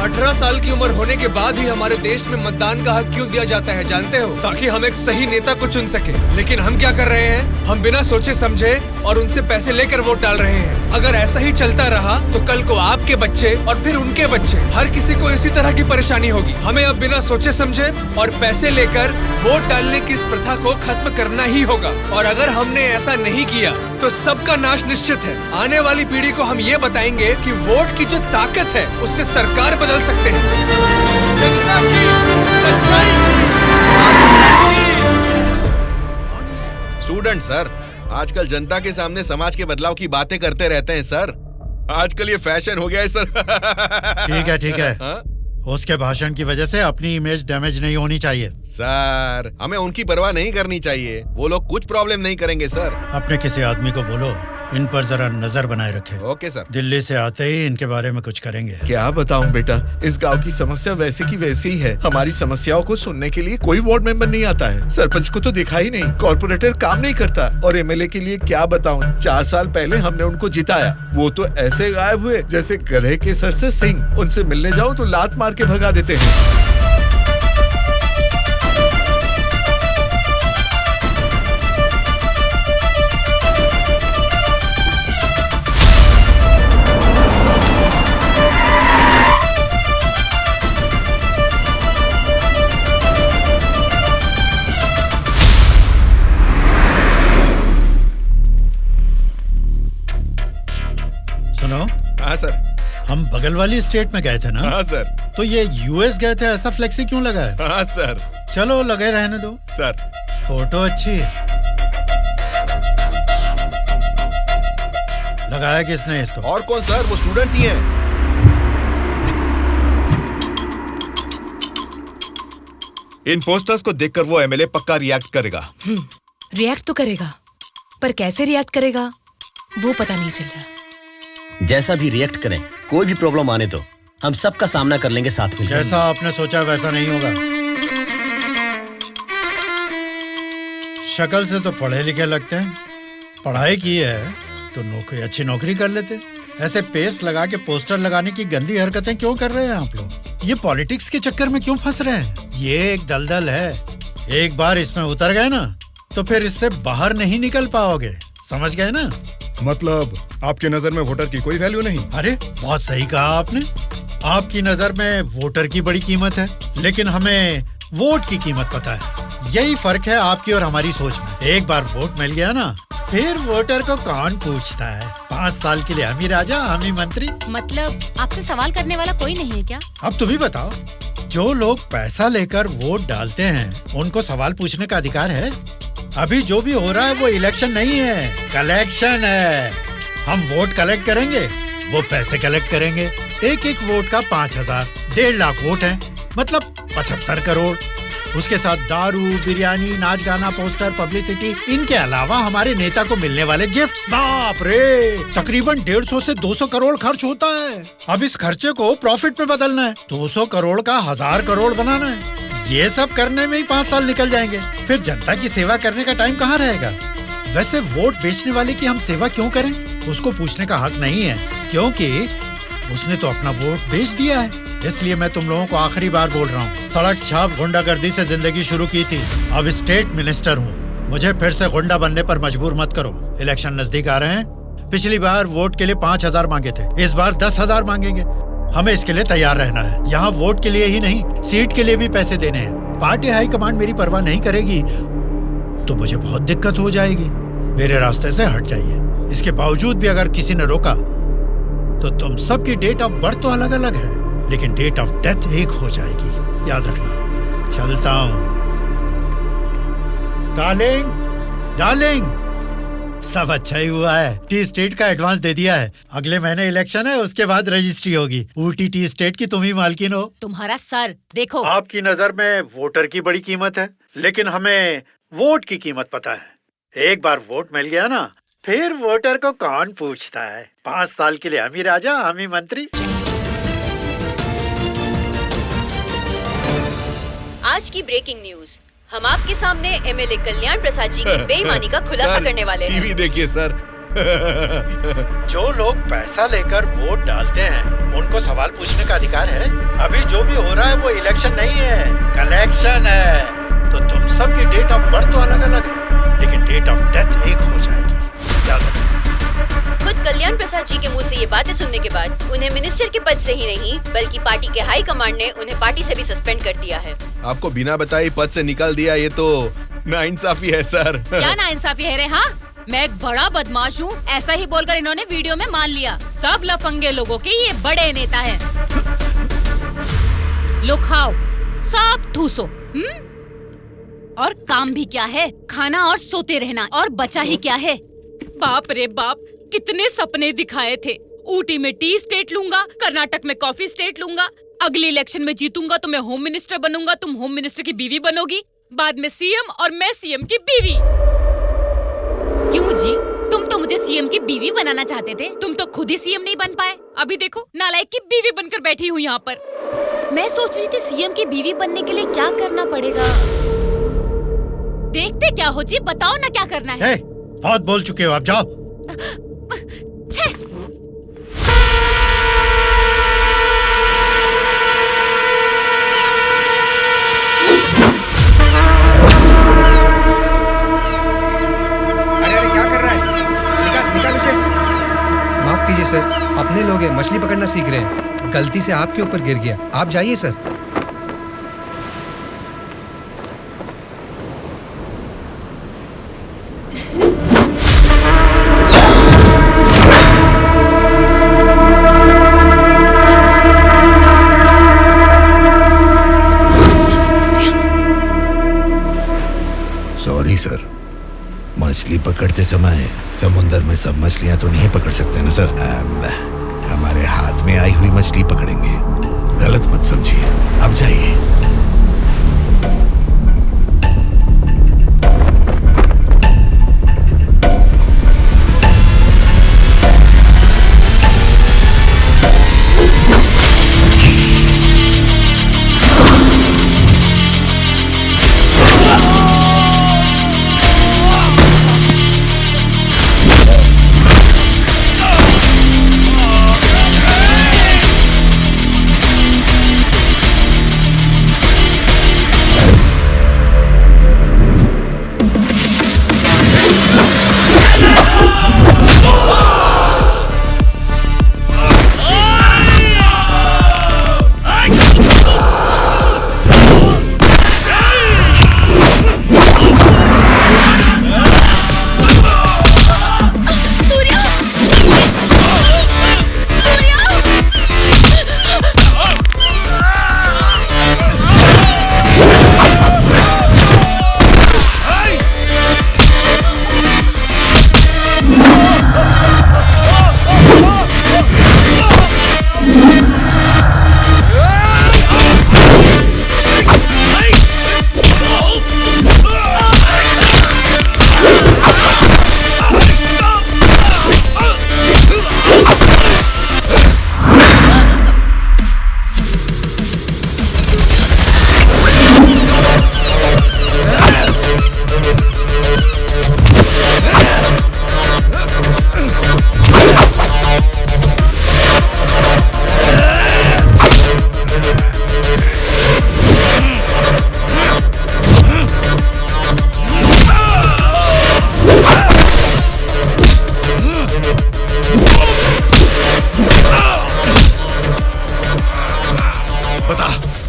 18 साल की उम्र होने के बाद ही हमारे देश में मतदान का हक क्यों दिया जाता है जानते हो? ताकि हम एक सही नेता को चुन सके। लेकिन हम क्या कर रहे हैं? हम बिना सोचे समझे और उनसे पैसे लेकर वोट डाल रहे हैं। अगर ऐसा ही चलता रहा तो कल को आपके बच्चे और फिर उनके बच्चे, हर किसी को इसी तरह की परेशानी होगी। हमें अब बिना सोचे समझे और पैसे लेकर वोट डालने की इस प्रथा को खत्म करना ही होगा। और अगर हमने ऐसा नहीं किया तो सबका नाश निश्चित है। आने वाली पीढ़ी को हम ये बताएंगे कि वोट की जो ताकत है उससे सरकार बदल सकते हैं। जनता की सच्चाई। स्टूडेंट सर, आजकल जनता के सामने समाज के बदलाव की बातें करते रहते हैं सर। आजकल ये फैशन हो गया है सर। ठीक है। हाँ? उसके भाषण की वजह से अपनी इमेज डैमेज नहीं होनी चाहिए। सर, हमें उनकी परवाह नहीं करनी चाहिए, वो लोग कुछ प्रॉब्लम नहीं करेंगे सर। अपने किसी आदमी को बोलो इन पर जरा नजर बनाए रखे। Okay sir. दिल्ली से आते ही इनके बारे में कुछ करेंगे। क्या बताऊं बेटा, इस गांव की समस्या वैसे की वैसी ही है। हमारी समस्याओं को सुनने के लिए कोई वार्ड मेंबर नहीं आता है। सरपंच को तो देखा ही नहीं, कॉर्पोरेटर काम नहीं करता, और एमएलए के लिए क्या बताऊं, 4 साल पहले हमने उनको जिताया, वो तो ऐसे गायब हुए जैसे गधे के सर से सिंह। उनसे मिलने जाओ तो लात मार के भगा देते हैं। हाँ सर। हम बगल वाली स्टेट में गए थे ना? हाँ सर। तो ये यूएस गए थे, ऐसा फ्लेक्सी क्यों लगा है? हाँ सर। चलो लगे रहने दो सर। फोटो अच्छी है। लगाया किसने इसको? और कौन सर, वो स्टूडेंट्स ही हैं। इन पोस्टर्स को देखकर वो एमएलए पक्का रिएक्ट करेगा। रिएक्ट तो करेगा, पर कैसे रिएक्ट करेगा वो पता नहीं चल रहा। जैसा भी रिएक्ट करें, कोई भी प्रॉब्लम आने दो, हम सबका सामना कर लेंगे साथ में। जैसा आपने सोचा वैसा नहीं होगा। शक्ल से तो पढ़े लिखे लगते हैं, पढ़ाई की है तो नौकरी, अच्छी नौकरी कर लेते। ऐसे पेस्ट लगा के पोस्टर लगाने की गंदी हरकतें क्यों कर रहे हैं आप लोग? ये पॉलिटिक्स के चक्कर में क्यों फंस रहे हैं? ये एक दलदल है, एक बार इसमें उतर गए ना तो फिर इससे बाहर नहीं निकल पाओगे, समझ गए ना? मतलब आपकी नजर में वोटर की कोई वैल्यू नहीं? अरे बहुत सही कहा आपने। आपकी नजर में वोटर की बड़ी कीमत है, लेकिन हमें वोट की कीमत पता है। यही फर्क है आपकी और हमारी सोच में। एक बार वोट मिल गया ना फिर वोटर को कौन पूछता है? 5 साल के लिए हम ही राजा, हम ही मंत्री। मतलब आपसे सवाल करने वाला कोई नहीं है क्या? अब तुम ही बताओ, जो लोग पैसा लेकर वोट डालते हैं उनको सवाल पूछने का अधिकार है? अभी जो भी हो रहा है वो इलेक्शन नहीं है, कलेक्शन है। हम वोट कलेक्ट करेंगे, वो पैसे कलेक्ट करेंगे। एक एक वोट का 5,000, 1.5 लाख वोट हैं, मतलब 75 करोड़। उसके साथ दारू, बिरयानी, नाच गाना, पोस्टर, पब्लिसिटी, इनके अलावा हमारे नेता को मिलने वाले गिफ्ट्स, बाप रे, तकरीबन 150 से 200 करोड़ खर्च होता है। अब इस खर्चे को प्रॉफिट में बदलना है, 200 करोड़ का 1000 करोड़ बनाना है। ये सब करने में ही 5 साल निकल जाएंगे। फिर जनता की सेवा करने का टाइम कहाँ रहेगा? वैसे वोट बेचने वाले की हम सेवा क्यों करें? उसको पूछने का हक नहीं है, क्योंकि उसने तो अपना वोट बेच दिया है। इसलिए मैं तुम लोगों को आखिरी बार बोल रहा हूँ, सड़क छाप गुंडागर्दी से जिंदगी शुरू की थी, अब स्टेट मिनिस्टर हूँ। मुझे फिर से गुंडा बनने पर मजबूर मत करो। इलेक्शन नजदीक आ रहे हैं। पिछली बार वोट के लिए 5,000 मांगे थे, इस बार 10,000 मांगेंगे। हमें इसके लिए तैयार रहना है। यहाँ वोट के लिए ही नहीं, सीट के लिए भी पैसे देने हैं। पार्टी हाईकमांड मेरी परवाह नहीं करेगी तो मुझे बहुत दिक्कत हो जाएगी। मेरे रास्ते से हट जाइए। इसके बावजूद भी अगर किसी ने रोका तो तुम सबकी डेट ऑफ बर्थ तो अलग अलग है, लेकिन डेट ऑफ डेथ एक हो जाएगी, याद रखना। चलता हूँ। डार्लिंग, डार्लिंग, सब अच्छा ही हुआ है। टी स्टेट का एडवांस दे दिया है। अगले महीने इलेक्शन है, उसके बाद रजिस्ट्री होगी। ऊटी टी स्टेट की तुम ही मालकिन हो। तुम्हारा सर देखो। आपकी नजर में वोटर की बड़ी कीमत है, लेकिन हमें वोट की कीमत पता है। एक बार वोट मिल गया ना, फिर वोटर को कौन पूछता है? 5 साल के लिए हम ही राजा, हम ही मंत्री। आज की ब्रेकिंग न्यूज, हम आपके सामने एमएलए कल्याण प्रसाद जी की बेईमानी का खुलासा करने वाले हैं। टीवी देखिए सर। जो लोग पैसा लेकर वोट डालते हैं उनको सवाल पूछने का अधिकार है। अभी जो भी हो रहा है वो इलेक्शन नहीं है, कलेक्शन है। तो तुम सबकी डेट ऑफ बर्थ तो अलग अलग है, लेकिन डेट ऑफ डेथ एक हो जाएगी, याद रखना। खुद कल्याण प्रसाद जी के मुंह से ये बातें सुनने के बाद उन्हें मिनिस्टर के पद से ही नहीं, बल्कि पार्टी के हाई कमांड ने उन्हें पार्टी से भी सस्पेंड कर दिया है। आपको बिना बताए पद से निकाल दिया, ये तो नाइंसाफी है सर। क्या नाइंसाफी है रे? हाँ, मैं एक बड़ा बदमाश हूँ, ऐसा ही बोलकर इन्होंने वीडियो में मान लिया। सब लफंगे लोगों के ये बड़े नेता हैं। लो खाओ, सब ठूसो। और काम भी क्या है? खाना और सोते रहना। और बचा ही क्या है? बाप रे बाप, कितने सपने दिखाए थे। ऊटी में टी स्टेट लूंगा, कर्नाटक में कॉफी स्टेट लूंगा, अगली इलेक्शन में जीतूंगा तो मैं होम मिनिस्टर बनूंगा, तुम होम मिनिस्टर की बीवी बनोगी, बाद में सीएम और मैं सीएम की बीवी। क्यों जी, तुम तो मुझे सीएम की बीवी बनाना चाहते थे, तुम तो खुद ही सीएम नहीं बन पाए। अभी देखो, नालायक की बीवी बनकर बैठी हूँ यहाँ पर। मैं सोच रही थी सीएम की बीवी बनने के लिए क्या करना पड़ेगा। देखते क्या हो जी, बताओ ना क्या करना है। बहुत बोल चुके हो, आप जाओ। अरे क्या कर रहा है? निकाल उसे। माफ कीजिए सर, अपने लोग हैं, मछली पकड़ना सीख रहे हैं। गलती से आपके ऊपर गिर गया, आप जाइए सर। सॉरी सर, मछली पकड़ते समय समुंदर में सब मछलियां तो नहीं पकड़ सकते ना सर। हमारे हाथ में आई हुई मछली पकड़ेंगे, गलत मत समझिए। अब जाइए।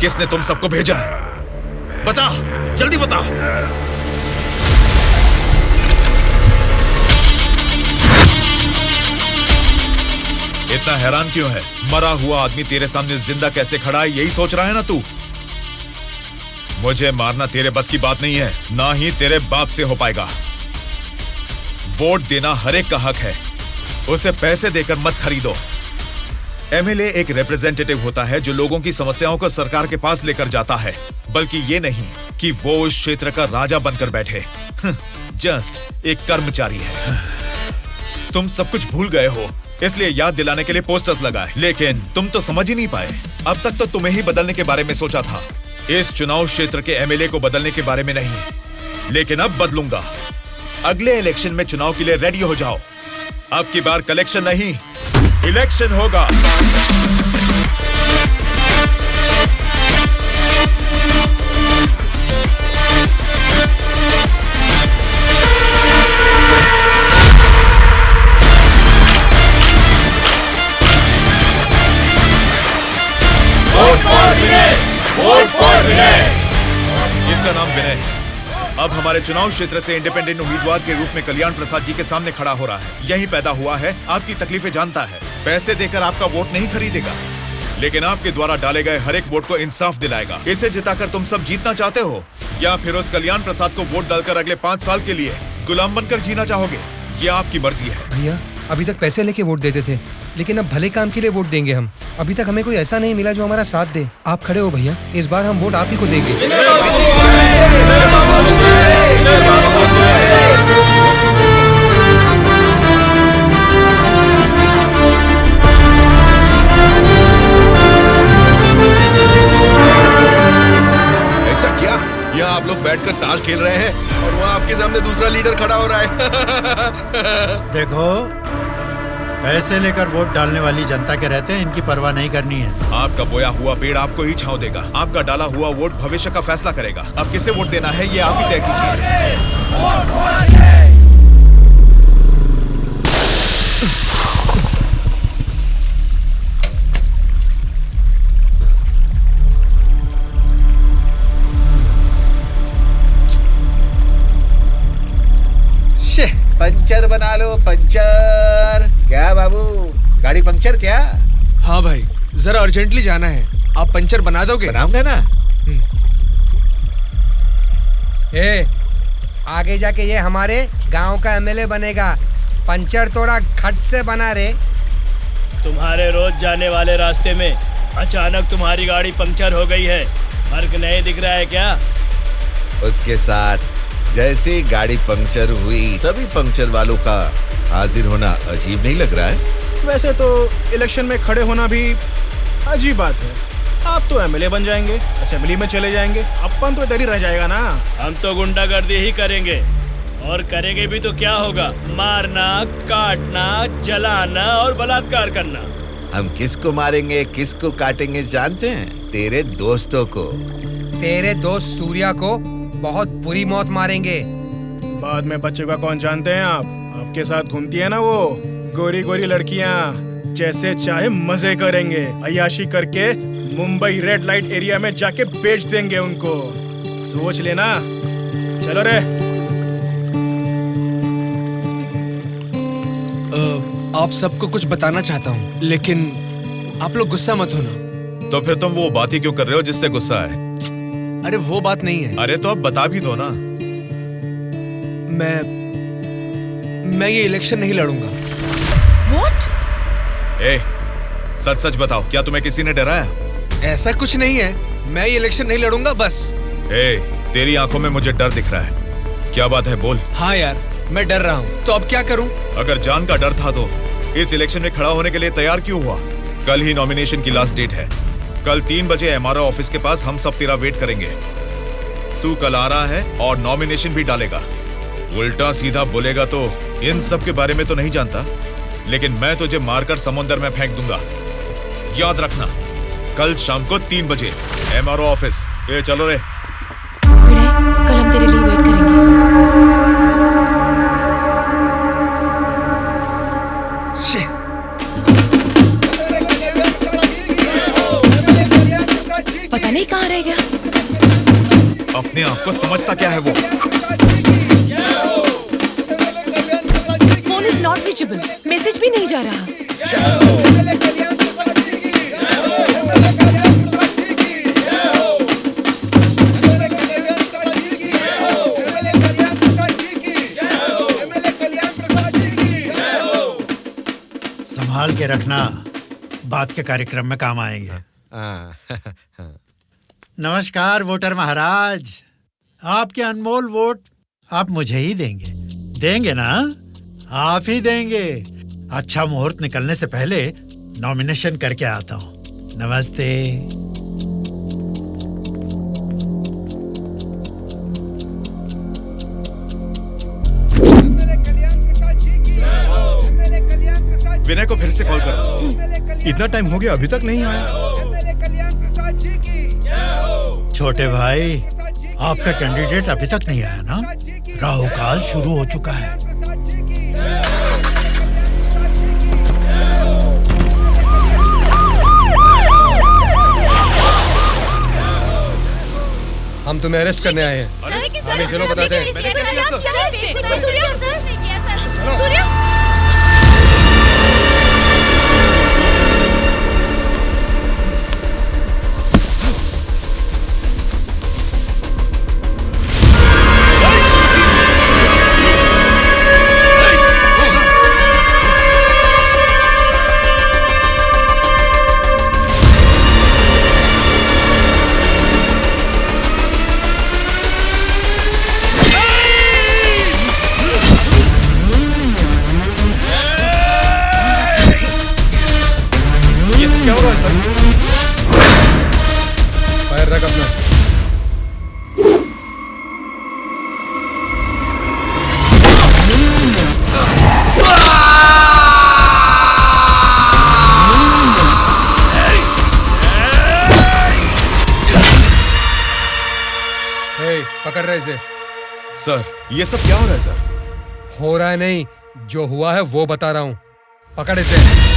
किसने तुम सबको भेजा है? बता, जल्दी बता। इतना हैरान क्यों है? मरा हुआ आदमी तेरे सामने जिंदा कैसे खड़ा है, यही सोच रहा है ना तू? मुझे मारना तेरे बस की बात नहीं है, ना ही तेरे बाप से हो पाएगा। वोट देना हर एक का हक है, उसे पैसे देकर मत खरीदो। एमएलए एक रिप्रेजेंटेटिव होता है जो लोगों की समस्याओं को सरकार के पास लेकर जाता है, बल्कि ये नहीं कि वो उस क्षेत्र का राजा बनकर बैठे। जस्ट एक कर्मचारी है। तुम सब कुछ भूल गए हो, इसलिए याद दिलाने के लिए पोस्टर्स लगाए, लेकिन तुम तो समझ ही नहीं पाए। अब तक तो तुम्हें ही बदलने के बारे में सोचा था, इस चुनाव क्षेत्र के एमएलए को बदलने के बारे में नहीं। लेकिन अब बदलूंगा। अगले इलेक्शन में चुनाव के लिए रेडी हो जाओ। अब की बार कलेक्शन नहीं, इलेक्शन होगा। इसका नाम विनय है। अब हमारे चुनाव क्षेत्र से इंडिपेंडेंट उम्मीदवार के रूप में कल्याण प्रसाद जी के सामने खड़ा हो रहा है। यही पैदा हुआ है, आपकी तकलीफें जानता है। पैसे देकर आपका वोट नहीं खरीदेगा, लेकिन आपके द्वारा डाले गए हर एक वोट को इंसाफ दिलाएगा। इसे जिताकर तुम सब जीतना चाहते हो, या फिर उस कल्याण प्रसाद को वोट डालकर अगले 5 साल के लिए गुलाम बनकर जीना चाहोगे? ये आपकी मर्जी है। भैया, अभी तक पैसे लेके वोट देते थे, लेकिन अब भले काम के लिए वोट देंगे हम। अभी तक हमें कोई ऐसा नहीं मिला जो हमारा साथ दे। आप खड़े हो भैया, इस बार हम वोट आप ही को देंगे। ऐसा क्या? यहाँ आप लोग बैठकर ताश खेल रहे हैं और वहाँ आपके सामने दूसरा लीडर खड़ा हो रहा है। देखो, पैसे लेकर वोट डालने वाली जनता के रहते हैं, इनकी परवाह नहीं करनी है। आपका बोया हुआ पेड़ आपको ही छांव देगा। आपका डाला हुआ वोट भविष्य का फैसला करेगा। अब किसे वोट देना है, ये आप ही तय कीजिए। पंचर बना लो, पंचर। क्या बाबू, गाड़ी पंचर क्या? हाँ भाई, जरा अर्जेंटली जाना है, आप पंचर बना दोगे? बनाऊंगा ना। आगे जाके ये हमारे गांव का एमएलए बनेगा। पंचर थोड़ा खट से बना रे। तुम्हारे रोज जाने वाले रास्ते में अचानक तुम्हारी गाड़ी पंक्चर हो गई है, फर्क नहीं दिख रहा है क्या? उसके साथ जैसे गाड़ी पंक्चर हुई तभी पंक्चर वालों का हाजिर होना अजीब नहीं लग रहा है? वैसे तो इलेक्शन में खड़े होना भी अजीब बात है। आप तो एमएलए बन जाएंगे, असेंबली में चले जाएंगे, अपन तो इधर ही रह जाएगा ना। हम तो गुंडागर्दी ही करेंगे, और करेंगे भी तो क्या होगा? मारना, काटना, जलाना और बलात्कार करना। हम किसको मारेंगे, किसको काटेंगे जानते हैं? तेरे दोस्तों को। तेरे दोस्त सूर्या को बहुत बुरी मौत मारेंगे। बाद में बचेगा कौन जानते हैं आप? आपके साथ घूमती है ना वो गोरी गोरी लड़कियां, जैसे चाहे मजे करेंगे। अय्याशी करके मुंबई रेड लाइट एरिया में जाके बेच देंगे उनको। सोच लेना। चलो रे। आप सबको कुछ बताना चाहता हूँ, लेकिन आप लोग गुस्सा मत होना। तो फिर तुम वो बात ही क्यों कर रहे हो जिससे गुस्सा है? अरे वो बात नहीं है। अरे तो अब बता भी दो ना। मैं ये इलेक्शन नहीं लड़ूंगा। What? ए, सच सच बताओ, क्या तुम्हें किसी ने डराया? ऐसा कुछ नहीं है, मैं ये इलेक्शन नहीं लड़ूंगा बस। ए, तेरी आंखों में मुझे डर दिख रहा है। क्या बात है, बोल। हाँ यार, मैं डर रहा हूँ, तो अब क्या करूँ? अगर जान का डर था तो इस इलेक्शन में खड़ा होने के लिए तैयार क्यों हुआ? कल ही नॉमिनेशन की लास्ट डेट है। कल 3 बजे एमआरओ ऑफिस के पास हम सब तेरा वेट करेंगे। तू कल आ रहा है और नॉमिनेशन भी डालेगा। उल्टा सीधा बोलेगा तो इन सब के बारे में तो नहीं जानता, लेकिन मैं तुझे मारकर समुंदर में फेंक दूंगा। याद रखना, कल शाम को 3 बजे एमआरओ ऑफिस। ये चलो रे। कल हम तेरे लिए वेट करेंगे। पता नहीं कहाँ नॉट रीचेबल। मैसेज भी नहीं जा रहा। संभाल के रखना, बात के कार्यक्रम में काम आएंगे। नमस्कार वोटर महाराज, आपके अनमोल वोट आप मुझे ही देंगे। देंगे ना? आप ही देंगे। अच्छा मुहूर्त निकलने से पहले नॉमिनेशन करके आता हूँ। नमस्ते। विनय को फिर से कॉल करो। इतना टाइम हो गया अभी तक नहीं आया। छोटे भाई, आपका कैंडिडेट अभी तक नहीं आया ना? राहु काल शुरू हो चुका है। हम तुम्हें अरेस्ट करने आए हैं। हमें चलो बताते हैं। पैर रख अपना। पकड़ रहे इसे। सर, ये सब क्या हो रहा है सर? हो रहा है नहीं, जो हुआ है वो बता रहा हूँ। पकड़ इसे।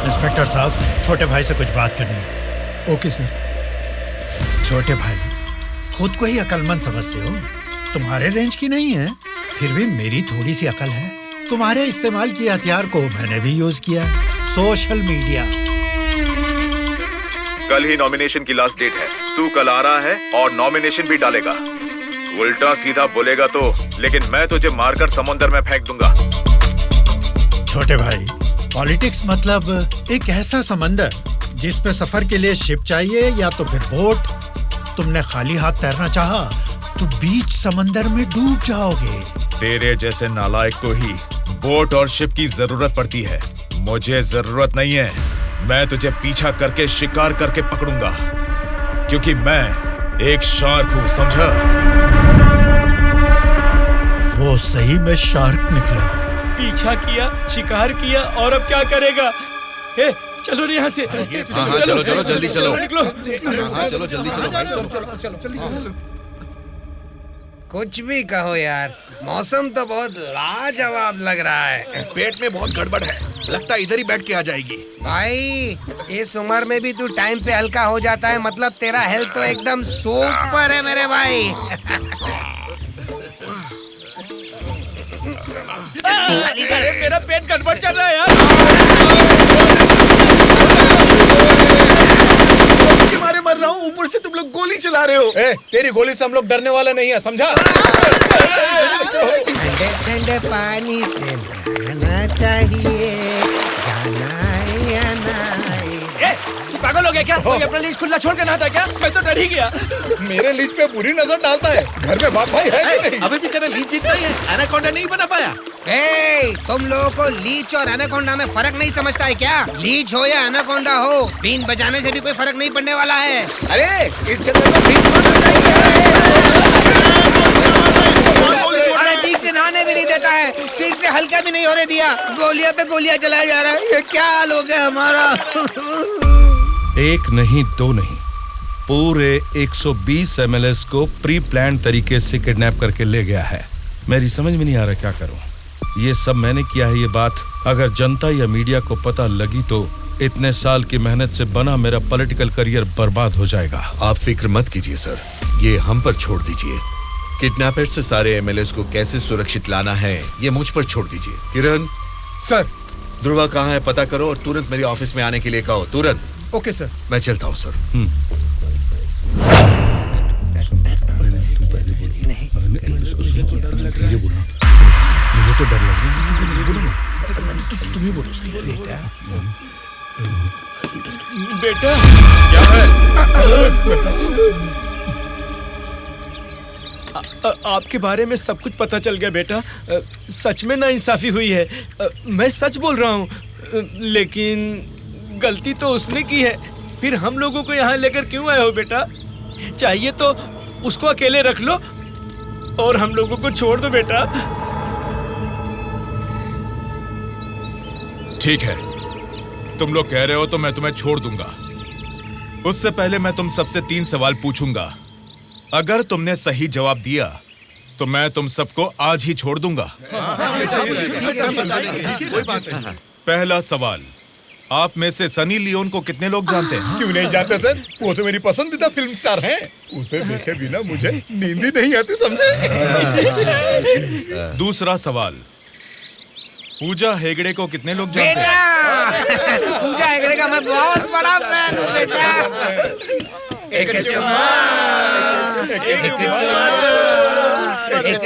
इंस्पेक्टर साहब, छोटे भाई से कुछ बात करनी है। Okay sir. छोटे भाई, खुद को ही अकलमंद समझते हो, तुम्हारे रेंज की नहीं है, फिर भी मेरी थोड़ी सी अकल है। तुम्हारे इस्तेमाल किए हथियार को मैंने भी यूज किया, सोशल मीडिया। कल ही नॉमिनेशन की लास्ट डेट है। तू कल आ रहा है और नॉमिनेशन भी डालेगा। उल्टा सीधा बोलेगा तो, लेकिन मैं तुझे मारकर समुद्र में फेंक दूंगा। छोटे भाई, पॉलिटिक्स मतलब एक ऐसा समंदर जिसपे सफर के लिए शिप चाहिए या तो फिर बोट। तुमने खाली हाथ तैरना चाहा तो बीच समंदर में डूब जाओगे। तेरे जैसे नालायक को ही बोट और शिप की जरूरत पड़ती है। मुझे जरूरत नहीं है। मैं तुझे पीछा करके शिकार करके पकड़ूंगा, क्योंकि मैं एक शार्क हूँ, समझा? वो सही में शार्क निकला। पीछा किया, शिकार किया, और अब क्या करेगा? ए, चलो रे यहाँ से। हाँ, चलो चलो जल्दी चलो। निकलो। हाँ, चलो जल्दी चलो। कुछ भी कहो यार, मौसम तो बहुत लाजवाब लग रहा है। पेट में बहुत गड़बड़ है, लगता है इधर ही बैठ के आ जाएगी। भाई, इस उम्र में भी तू टाइम पे हल्का हो जाता है, मतलब तेरा हेल्थ तो एकदम सुपर है मेरे भाई। मेरा पेट गड़बड़ चल रहा है यार। मारे मर रहा हूँ, ऊपर से तुम लोग गोली चला रहे हो। तेरी गोली से हम लोग डरने वाले नहीं है, समझा? ठंडे पानी से नहाना चाहिए, जाना है या ना। तू पागल हो गया क्या? कोई अपना लीज खुला छोड़ के नहाता है क्या? मैं तो डर ही गया। मेरे लीज पे बुरी नजर डालता है। घर में बाप भाई है कि नहीं? अभी भी तेरा लीज जीतना ही है, एनाकोंडा नहीं बना पाया। तुम लोगों को लीच और एनाकोंडा में फर्क नहीं समझता है क्या? लीच हो या एनाकोंडा हो, बीन बजाने से भी कोई फर्क नहीं पड़ने वाला है। अरे इस जगह में बीन ठीक से नहाने भी नहीं देता है, ठीक से हल्का भी नहीं होने दिया, गोलियां पे गोलियां चलाया जा रहा है। ये क्या हाल हो गया हमारा? एक नहीं दो नहीं, पूरे 120 एमएलएस को प्री प्लान तरीके से किडनैप करके ले गया है। मेरी समझ में नहीं आ रहा क्या करूं। ये सब मैंने किया है। ये बात अगर जनता या मीडिया को पता लगी तो इतने साल की मेहनत से बना मेरा पॉलिटिकल करियर बर्बाद हो जाएगा। आप फिक्र मत कीजिए सर, ये हम पर छोड़ दीजिए। किडनैपर से सारे एमएलएस को कैसे सुरक्षित लाना है ये मुझ पर छोड़ दीजिए। किरण सर, ध्रुवा कहाँ है पता करो और तुरंत मेरे ऑफिस में आने के लिए कहो, तुरंत। Okay sir. मैं चलता हूँ सर। मुझे तो डर लग रहा है। तुम ही बोलो बेटा। क्या है? आपके बारे में सब कुछ पता चल गया बेटा। सच में नाइंसाफी हुई है। मैं सच बोल रहा हूँ, लेकिन गलती तो उसने की है। फिर हम लोगों को यहाँ लेकर क्यों आए हो बेटा? चाहिए तो उसको अकेले रख लो और हम लोगों को छोड़ दो बेटा। ठीक है, तुम लोग कह रहे हो तो मैं तुम्हें छोड़ दूंगा। उससे पहले मैं तुम सबसे 3 सवाल पूछूंगा। अगर तुमने सही जवाब दिया तो मैं तुम सबको आज ही छोड़ दूंगा। पहला सवाल, आप में से सनी लियोन को कितने लोग जानते हैं? क्यों नहीं जानते सर, वो तो मेरी पसंदीदा फिल्म स्टार हैं। उसे देखे बिना मुझे नींद ही नहीं आती, समझे? दूसरा सवाल, पूजा हेगड़े को कितने लोग जानते हैं? पूजा हेगड़े का मैं बहुत बड़ा फैन हूँ बेटा। एक चुम्मा, एक चुम्मा, एक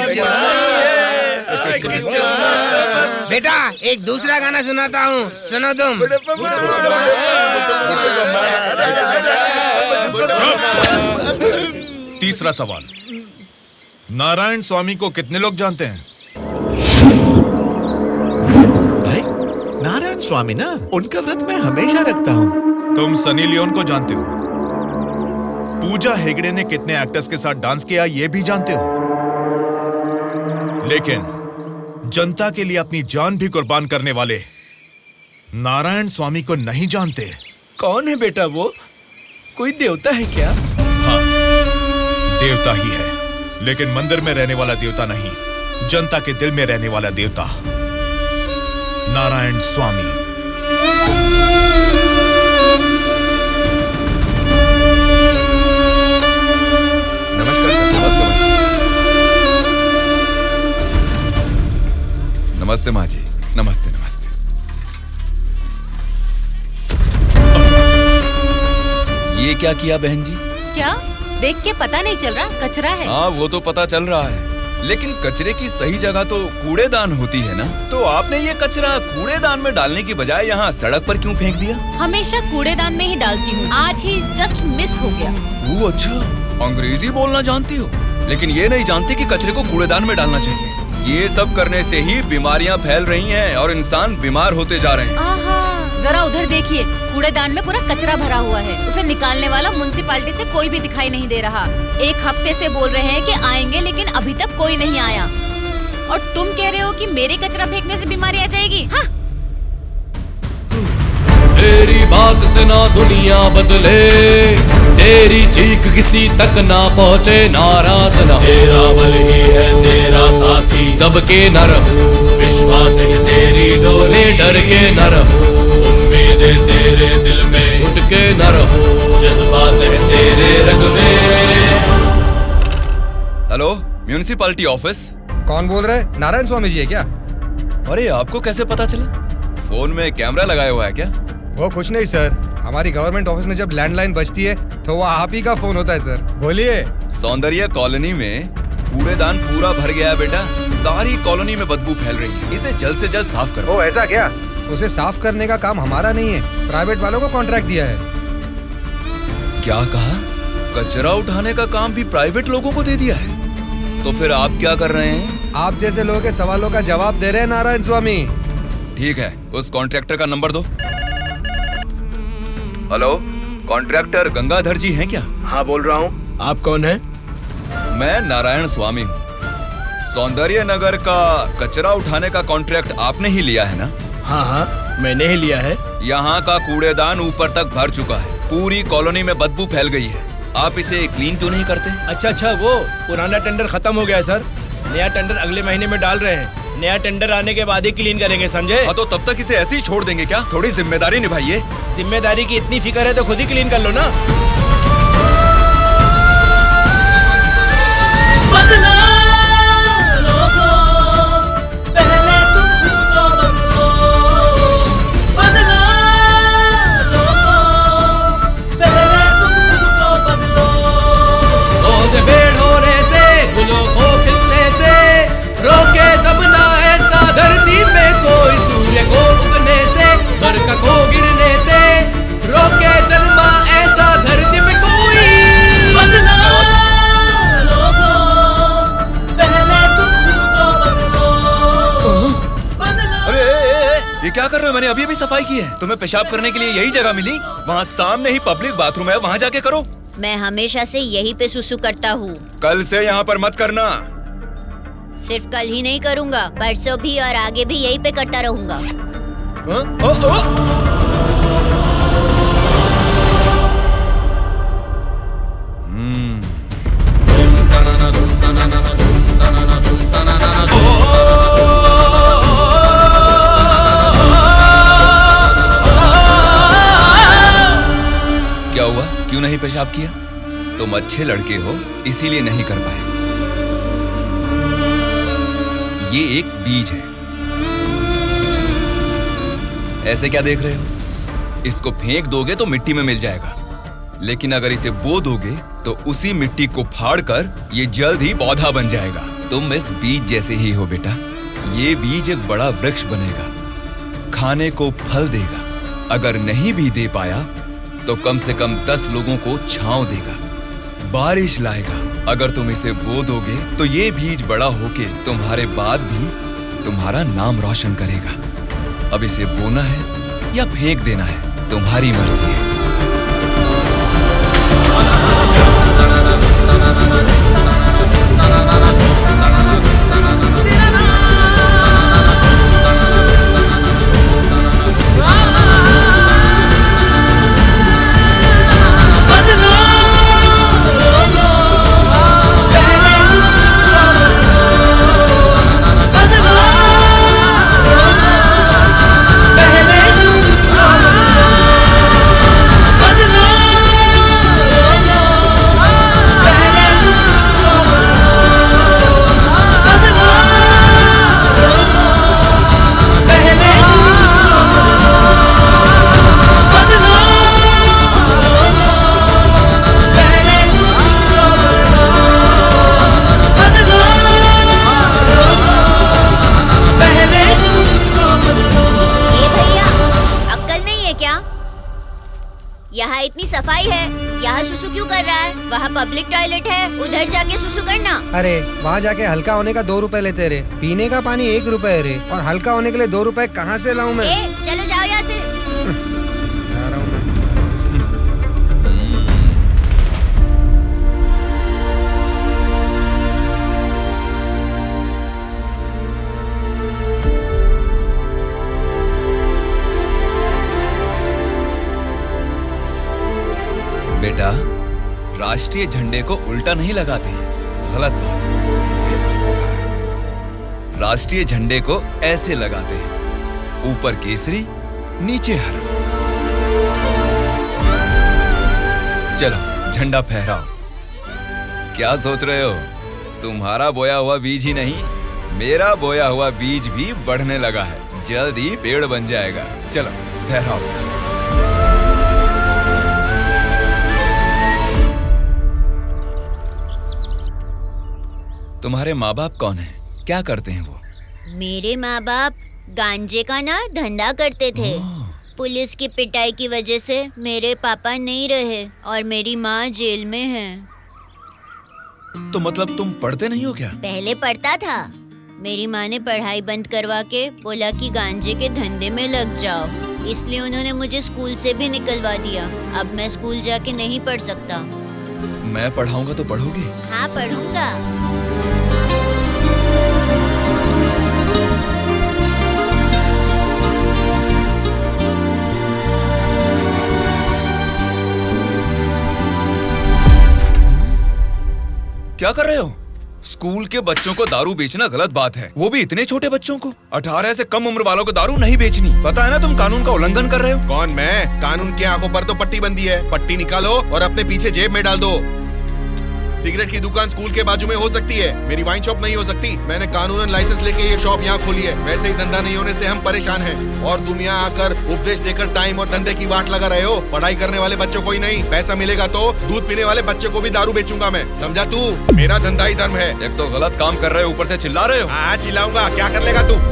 चुम्मा। बेटा एक दूसरा गाना सुनाता हूँ, सुनो तुम। तीसरा सवाल, नारायण स्वामी को कितने लोग जानते हैं? भाई नारायण स्वामी ना, उनका व्रत मैं हमेशा रखता हूँ। तुम सनी लियोन को जानते हो? पूजा हेगड़े ने कितने एक्टर्स के साथ डांस किया ये भी जानते हो? लेकिन जनता के लिए अपनी जान भी कुर्बान करने वाले नारायण स्वामी को नहीं जानते। कौन है बेटा वो? कोई देवता है क्या? हाँ, देवता ही है, लेकिन मंदिर में रहने वाला देवता नहीं, जनता के दिल में रहने वाला देवता, नारायण स्वामी। नमस्कार सर। नमस्ते माँ जी। नमस्ते नमस्ते। ये क्या किया बहन जी? क्या देख के पता नहीं चल रहा? कचरा है। हाँ वो तो पता चल रहा है, लेकिन कचरे की सही जगह तो कूड़ेदान होती है ना। तो आपने ये कचरा कूड़ेदान में डालने की बजाय यहाँ सड़क पर क्यों फेंक दिया? हमेशा कूड़ेदान में ही डालती हूँ, आज ही जस्ट मिस हो गया। वो अच्छा, अंग्रेजी बोलना जानती हो, लेकिन ये नहीं जानती कि कचरे को कूड़ेदान में डालना चाहिए। ये सब करने से ही बीमारियाँ फैल रही हैं और इंसान बीमार होते जा रहे हैं। जरा उधर देखिए, कूड़ेदान में पूरा कचरा भरा हुआ है। उसे निकालने वाला म्युनिसिपैलिटी से कोई भी दिखाई नहीं दे रहा। 1 हफ्ते से बोल रहे हैं कि आएंगे, लेकिन अभी तक कोई नहीं आया। और तुम कह रहे हो कि मेरे कचरा फेंकने से बीमारी आ जाएगी? हाँ? तेरी बात से ना दुनिया बदले, तेरी चीख किसी तक ना पहुँचे, नाराज न तेरा बल ही है तेरा साथी, दब के न रहो, विश्वास है तेरी डोले, डर के न रहो, उम्मीदें तेरे दिल में उठ के न रहो, जज्बात है तेरे रग में। Hello, municipality office. कौन बोल रहा है? नारायण स्वामी जी है क्या? अरे आपको कैसे पता चला? फोन में कैमरा लगाया हुआ है क्या? वो कुछ नहीं सर, हमारी गवर्नमेंट ऑफिस में जब लैंडलाइन बजती है तो वो आप ही का फोन होता है सर। बोलिए। सौंदर्य कॉलोनी में कूड़ेदान पूरा भर गया है बेटा। सारी कॉलोनी में बदबू फैल रही है, इसे जल्द से जल्द साफ करो। ओ ऐसा क्या? उसे साफ करने का काम हमारा नहीं है, प्राइवेट वालों को कॉन्ट्रैक्ट दिया है। क्या कहा? कचरा उठाने का काम भी प्राइवेट लोगों को दे दिया है? तो फिर आप क्या कर रहे हैं? आप जैसे लोगों के सवालों का जवाब दे रहे हैं नारायण स्वामी। ठीक है, उस कॉन्ट्रैक्टर का नंबर दो। हेलो, कॉन्ट्रैक्टर गंगाधर जी हैं क्या? हाँ बोल रहा हूँ। आप कौन हैं? मैं नारायण स्वामी हूँ। सौंदर्य नगर का कचरा उठाने का कॉन्ट्रैक्ट आपने ही लिया है ना? हाँ, मैंने ही लिया है। यहाँ का कूड़ेदान ऊपर तक भर चुका है, पूरी कॉलोनी में बदबू फैल गई है। आप इसे क्लीन क्यों नहीं करते? अच्छा, वो पुराना टेंडर खत्म हो गया है सर। नया टेंडर अगले महीने में डाल रहे हैं। नया टेंडर आने के बाद ही क्लीन करेंगे, समझे? हाँ, तो तब तक इसे ऐसे ही छोड़ देंगे क्या? थोड़ी जिम्मेदारी निभाइए। जिम्मेदारी की इतनी फिक्र है तो खुद ही क्लीन कर लो ना। रोके तब ना ऐसा धरती पे कोई सूर्य को उगने से, बरखा को गिरने से। रोके जन्मा ऐसा धरती पे कोई। बदला लोगों, पहले तुम खुद को बदलो। अरे ये क्या कर रहे हो? मैंने अभी सफाई की है। तुम्हें पेशाब करने के लिए यही जगह मिली? वहाँ सामने ही पब्लिक बाथरूम है, वहाँ जाके करो। मैं हमेशा से यहीं पे सुसु करता हूँ। कल से यहाँ पर मत करना। सिर्फ कल ही नहीं करूँगा, परसों भी और आगे भी यहीं पे करता रहूँगा। क्या हुआ? क्यों नहीं पेशाब किया? तुम अच्छे लड़के हो, इसीलिए नहीं कर पाए। ये एक बीज है। ऐसे क्या देख रहे हो? इसको फेंक दोगे तो मिट्टी में मिल जाएगा, लेकिन अगर इसे बो दोगे तो उसी मिट्टी को फाड़कर ये जल्द ही पौधा बन जाएगा। तुम इस बीज जैसे ही हो बेटा। ये बीज एक बड़ा वृक्ष बनेगा, खाने को फल देगा। अगर नहीं भी दे पाया तो कम से कम 10 लोगों को छांव देगा, बारिश लाएगा। अगर तुम इसे बो दोगे तो ये बीज बड़ा होके तुम्हारे बाद भी तुम्हारा नाम रोशन करेगा। अब इसे बोना है या फेंक देना है, तुम्हारी मर्जी है। यहाँ इतनी सफाई है, यहाँ सुसु क्यों कर रहा है? वहाँ पब्लिक टॉयलेट है, उधर जाके सुसु करना। अरे वहाँ जाके हल्का होने का 2 रुपए लेते रे, पीने का पानी 1 रुपए रे, और हल्का होने के लिए 2 रुपए कहाँ से लाऊं मैं? चलो जाओ यहाँ से। जा रहा हूँ मैं। बेटा, राष्ट्रीय झंडे को उल्टा नहीं लगाते, गलत बात। राष्ट्रीय झंडे को ऐसे लगाते हैं, ऊपर केसरी, नीचे हरा। चलो झंडा फहराओ। क्या सोच रहे हो? तुम्हारा बोया हुआ बीज ही नहीं, मेरा बोया हुआ बीज भी बढ़ने लगा है, जल्द ही पेड़ बन जाएगा। चलो फहराओ। तुम्हारे माँ बाप कौन है? क्या करते हैं वो? मेरे माँ बाप गांजे का ना धंधा करते थे। पुलिस की पिटाई की वजह से मेरे पापा नहीं रहे और मेरी माँ जेल में है। तो मतलब तुम पढ़ते नहीं हो क्या? पहले पढ़ता था, मेरी माँ ने पढ़ाई बंद करवा के बोला कि गांजे के धंधे में लग जाओ, इसलिए उन्होंने मुझे स्कूल से भी निकलवा दिया। अब मैं स्कूल जाके नहीं पढ़ सकता। मैं पढ़ाऊंगा तो पढ़ोगी? हाँ पढ़ूंगा। क्या कर रहे हो? स्कूल के बच्चों को दारू बेचना गलत बात है, वो भी इतने छोटे बच्चों को। 18 से कम उम्र वालों को दारू नहीं बेचनी। पता है ना तुम कानून का उल्लंघन कर रहे हो। कौन मैं? कानून की आंखों पर तो पट्टी बंदी है। पट्टी निकालो और अपने पीछे जेब में डाल दो। सिगरेट की दुकान स्कूल के बाजू में हो सकती है, मेरी वाइन शॉप नहीं हो सकती। मैंने कानूनन लाइसेंस लेके ये शॉप यहाँ खोली है। वैसे ही धंधा नहीं होने से हम परेशान हैं और तुम यहाँ आकर उपदेश देकर टाइम और धंधे की वाट लगा रहे हो। पढ़ाई करने वाले बच्चों को ही नहीं, पैसा मिलेगा तो दूध पीने वाले बच्चे को भी दारू बेचूंगा मैं, समझा तू? मेरा धंधा ही धर्म है। एक तो गलत काम कर रहे हो, ऊपर से चिल्ला रहे हो। हाँ चिल्लाऊंगा, क्या कर लेगा तू?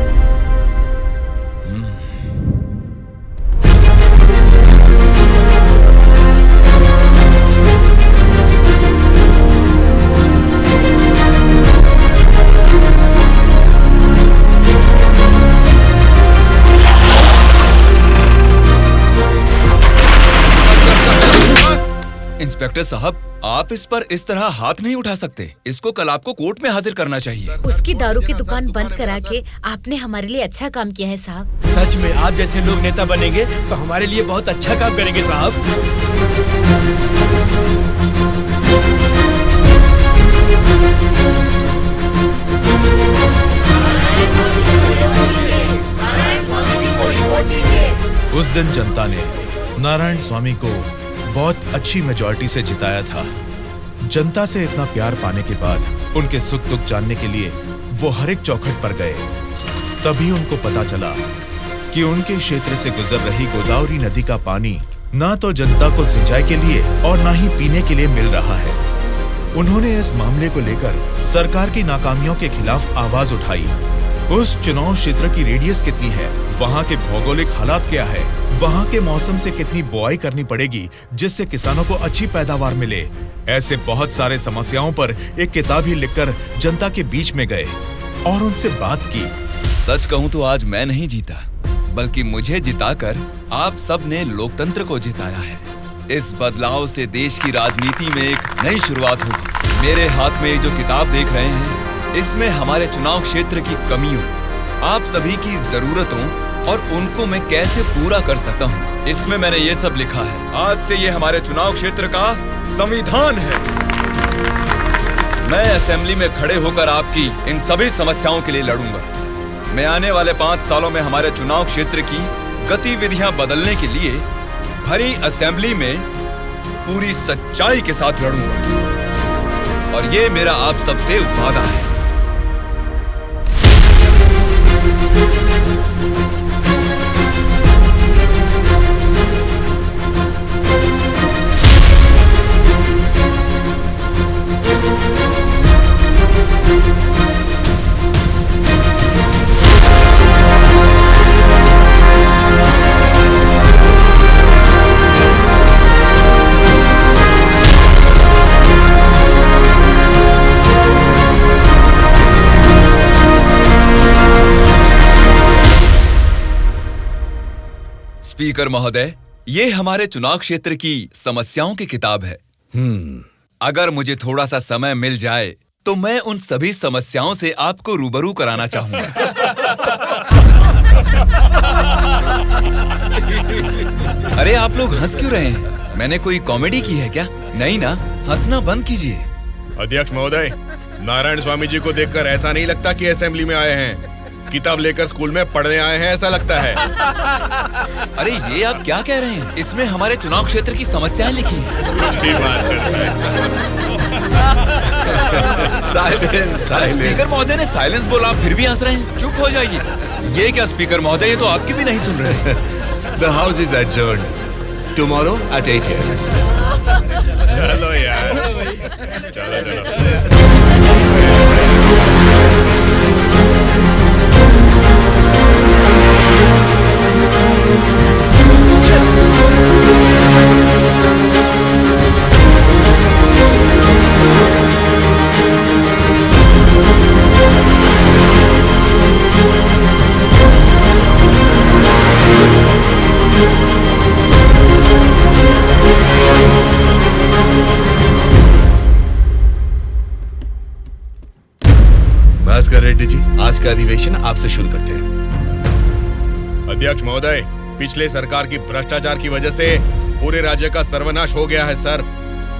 इंस्पेक्टर साहब, आप इस पर इस तरह हाथ नहीं उठा सकते। इसको कल आपको कोर्ट में हाजिर करना चाहिए। उसकी दारू की दुकान बंद करा के आपने हमारे लिए अच्छा काम किया है साहब। सच में आप जैसे लोग नेता बनेंगे तो हमारे लिए बहुत अच्छा काम करेंगे साहब। उस दिन जनता ने नारायण स्वामी को बहुत अच्छी मेजॉरिटी से जिताया था। जनता से इतना प्यार पाने के बाद उनके सुख दुख जानने के लिए वो हर एक चौखट पर गए। तभी उनको पता चला कि उनके क्षेत्र से गुजर रही गोदावरी नदी का पानी ना तो जनता को सिंचाई के लिए और ना ही पीने के लिए मिल रहा है। उन्होंने इस मामले को लेकर सरकार की नाकामियों के खिलाफ आवाज उठाई। उस चुनाव क्षेत्र की रेडियस कितनी है, वहाँ के भौगोलिक हालात क्या है, वहाँ के मौसम से कितनी बुआई करनी पड़ेगी जिससे किसानों को अच्छी पैदावार मिले, ऐसे बहुत सारे समस्याओं पर एक किताब ही लिखकर जनता के बीच में गए और उनसे बात की। सच कहूँ तो आज मैं नहीं जीता, बल्कि मुझे जिताकर आप सब ने लोकतंत्र को जिताया है। इस बदलाव से देश की राजनीति में एक नई शुरुआत होगी। मेरे हाथ में जो किताब देख रहे हैं, इसमें हमारे चुनाव क्षेत्र की कमियों, आप सभी की जरूरतों और उनको मैं कैसे पूरा कर सकता हूँ, इसमें मैंने ये सब लिखा है। आज से ये हमारे चुनाव क्षेत्र का संविधान है। मैं असेंबली में खड़े होकर आपकी इन सभी समस्याओं के लिए लड़ूंगा। मैं आने वाले 5 सालों में हमारे चुनाव क्षेत्र की गतिविधियां बदलने के लिए भरी असेंबली में पूरी सच्चाई के साथ लड़ूंगा और ये मेरा आप सबसे वादा है। स्पीकर महोदय, ये हमारे चुनाव क्षेत्र की समस्याओं की किताब है। अगर मुझे थोड़ा सा समय मिल जाए तो मैं उन सभी समस्याओं से आपको रूबरू कराना चाहूंगा। अरे आप लोग हंस क्यों रहे हैं? मैंने कोई कॉमेडी की है क्या? नहीं ना, हंसना बंद कीजिए। अध्यक्ष महोदय, नारायण स्वामी जी को देखकर ऐसा नहीं लगता कि असेंबली में आए हैं, किताब लेकर स्कूल में पढ़ने आए हैं ऐसा लगता है। अरे ये आप क्या कह रहे हैं? इसमें हमारे चुनाव क्षेत्र की समस्याएं लिखी हैं। स्पीकर महोदय ने साइलेंस बोला, आप फिर भी हंस रहे हैं। चुप हो जाइए। ये क्या स्पीकर महोदय, ये तो आपकी भी नहीं सुन रहे। The house is adjourned. Tomorrow at 8 a.m. चलो यार, चलो। भास्कर रेड्डी जी, आज का अधिवेशन आपसे शुरू करते हैं। अध्यक्ष महोदय, पिछले सरकार की भ्रष्टाचार की वजह से पूरे राज्य का सर्वनाश हो गया है सर।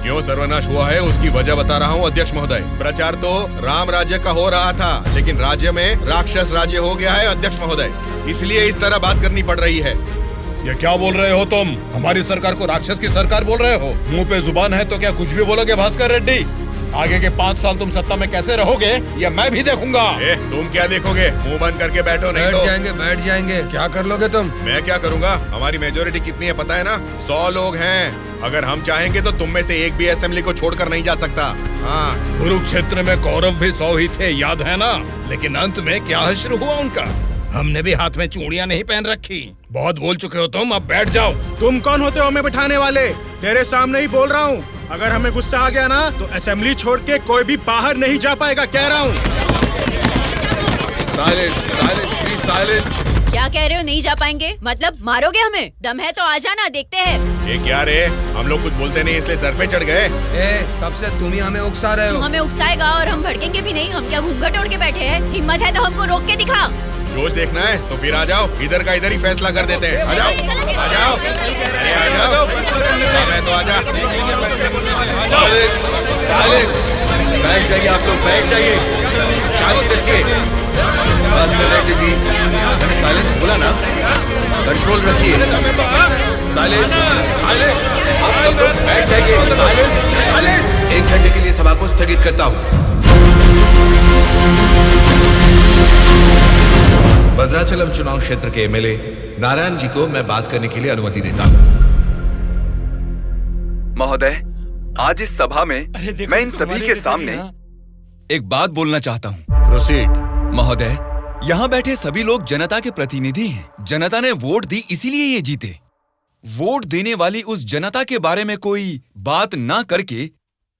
क्यों सर्वनाश हुआ है उसकी वजह बता रहा हूँ अध्यक्ष महोदय। प्रचार तो राम राज्य का हो रहा था, लेकिन राज्य में राक्षस राज्य हो गया है अध्यक्ष महोदय, इसलिए इस तरह बात करनी पड़ रही है। ये क्या बोल रहे हो तुम? हमारी सरकार को राक्षस की सरकार बोल रहे हो? मुंह पे जुबान है तो क्या कुछ भी बोलोगे भास्कर रेड्डी? आगे के 5 साल तुम सत्ता में कैसे रहोगे ये मैं भी देखूंगा। तुम क्या देखोगे? मुंह बंद करके बैठो, नहीं तो बैठ जाएंगे। क्या कर लोगे तुम? मैं क्या करूंगा? हमारी मेजोरिटी कितनी है पता है ना? 100 लोग हैं। अगर हम चाहेंगे तो तुम में से एक भी असेंबली को छोड़कर नहीं जा सकता। हाँ, कुरुक्षेत्र में कौरव भी 100 ही थे, याद है ना? लेकिन अंत में क्या हश्र हुआ उनका? हमने भी हाथ में चूड़ियां नहीं पहन रखी। बहुत बोल चुके हो तुम, अब बैठ जाओ। तुम कौन होते हो हमें बिठाने वाले? तेरे सामने ही बोल रहा हूँ, अगर हमें गुस्सा आ गया ना तो असेंबली छोड़ के कोई भी बाहर नहीं जा पाएगा, कह रहा हूँ। क्या कह रहे हो? नहीं जा पाएंगे मतलब मारोगे हमें? दम है तो आ जाना, देखते हैं। ये क्या रे, हम लोग कुछ बोलते नहीं इसलिए सर पे चढ़ गए। तब से तुम ही हमें उकसा रहे हो। हमें उकसाएगा और हम भड़केंगे भी नहीं। हम क्या घूंघट ओढ़ के बैठे हैं? हिम्मत है तो हमको रोक के दिखा। जोश देखना है तो फिर आ जाओ, इधर का इधर ही फैसला कर देते हैं। आ जाओ, आ जाओ, अरे आ जाओ, मैं तो आ जा। बैठ जाइए आप लोग, बैठ जाइए, शांति रखिए। भास्कर रेड्डी जी, मैंने साइलेंस बोला ना, कंट्रोल रखिए। साइलेंस, साइलेंस, आप सब लोग बैठ जाइए। Silence, silence. 1 घंटे के लिए सभा को स्थगित करता हूँ। भद्राचलम चुनाव क्षेत्र के एमएलए नारायण जी को मैं बात करने के लिए अनुमति देता हूँ। महोदय, आज इस सभा में मैं इन सभी के सामने एक बात बोलना चाहता हूँ। प्रोसीड। महोदय, यहाँ बैठे सभी लोग जनता के प्रतिनिधि हैं। जनता ने वोट दी इसीलिए ये जीते। वोट देने वाली उस जनता के बारे में कोई बात ना करके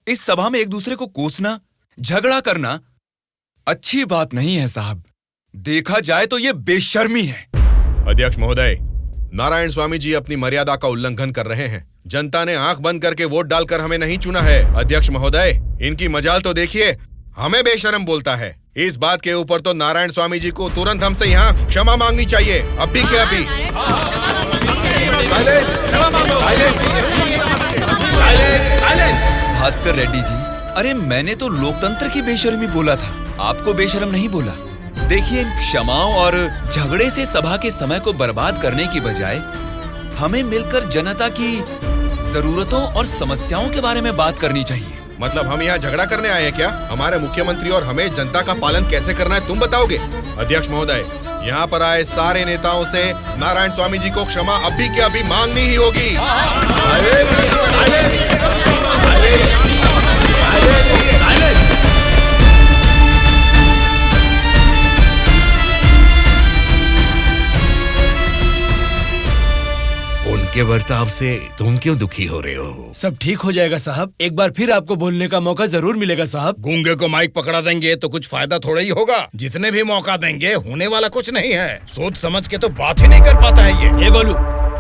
इस सभा में एक दूसरे को कोसना, झगड़ा करना अच्छी बात नहीं है साहब। देखा जाए तो ये बेशर्मी है। अध्यक्ष महोदय, नारायण स्वामी जी अपनी मर्यादा का उल्लंघन कर रहे हैं। जनता ने आंख बंद करके वोट डालकर हमें नहीं चुना है। अध्यक्ष महोदय, इनकी मजाल तो देखिए, हमें बेशर्म बोलता है। इस बात के ऊपर तो नारायण स्वामी जी को तुरंत हमसे यहाँ क्षमा मांगनी चाहिए, अभी के अभी। भास्कर रेड्डी जी, अरे मैंने तो लोकतंत्र की बेशर्मी बोला था, आपको बेशर्म नहीं बोला। देखिए, इन क्षमाओं और झगड़े से सभा के समय को बर्बाद करने की बजाय हमें मिलकर जनता की जरूरतों और समस्याओं के बारे में बात करनी चाहिए। मतलब हम यहाँ झगड़ा करने आए हैं क्या? हमारे मुख्यमंत्री और हमें जनता का पालन कैसे करना है तुम बताओगे? अध्यक्ष महोदय, यहाँ पर आए सारे नेताओं से नारायण स्वामी जी को क्षमा अभी के अभी मांगनी ही होगी। उनके बर्ताव से तुम क्यों दुखी हो रहे हो? सब ठीक हो जाएगा साहब, एक बार फिर आपको बोलने का मौका जरूर मिलेगा साहब। गूंगे को माइक पकड़ा देंगे तो कुछ फायदा थोड़ा ही होगा। जितने भी मौका देंगे होने वाला कुछ नहीं है। सोच समझ के तो बात ही नहीं कर पाता है ये गोलू,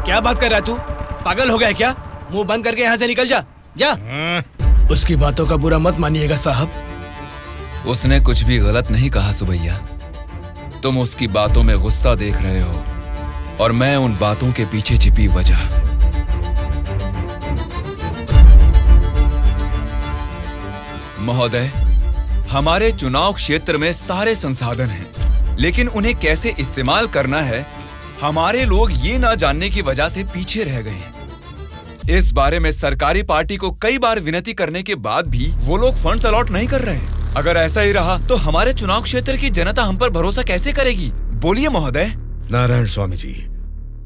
क्या बात कर रहा है तू? पागल हो गया क्या? मुंह बंद करके यहाँ से निकल जा, जा। उसकी बातों का बुरा मत मानिएगा साहब। उसने कुछ भी गलत नहीं कहा सुबैया। तुम उसकी बातों में गुस्सा देख रहे हो और मैं उन बातों के पीछे छिपी वजह। महोदय, हमारे चुनाव क्षेत्र में सारे संसाधन हैं, लेकिन उन्हें कैसे इस्तेमाल करना है हमारे लोग ये ना जानने की वजह से पीछे रह गए हैं। इस बारे में सरकारी पार्टी को कई बार विनती करने के बाद भी वो लोग फंड्स अलॉट नहीं कर रहे हैं। अगर ऐसा ही रहा तो हमारे चुनाव क्षेत्र की जनता हम पर भरोसा कैसे करेगी? बोलिए महोदय। नारायण स्वामी जी,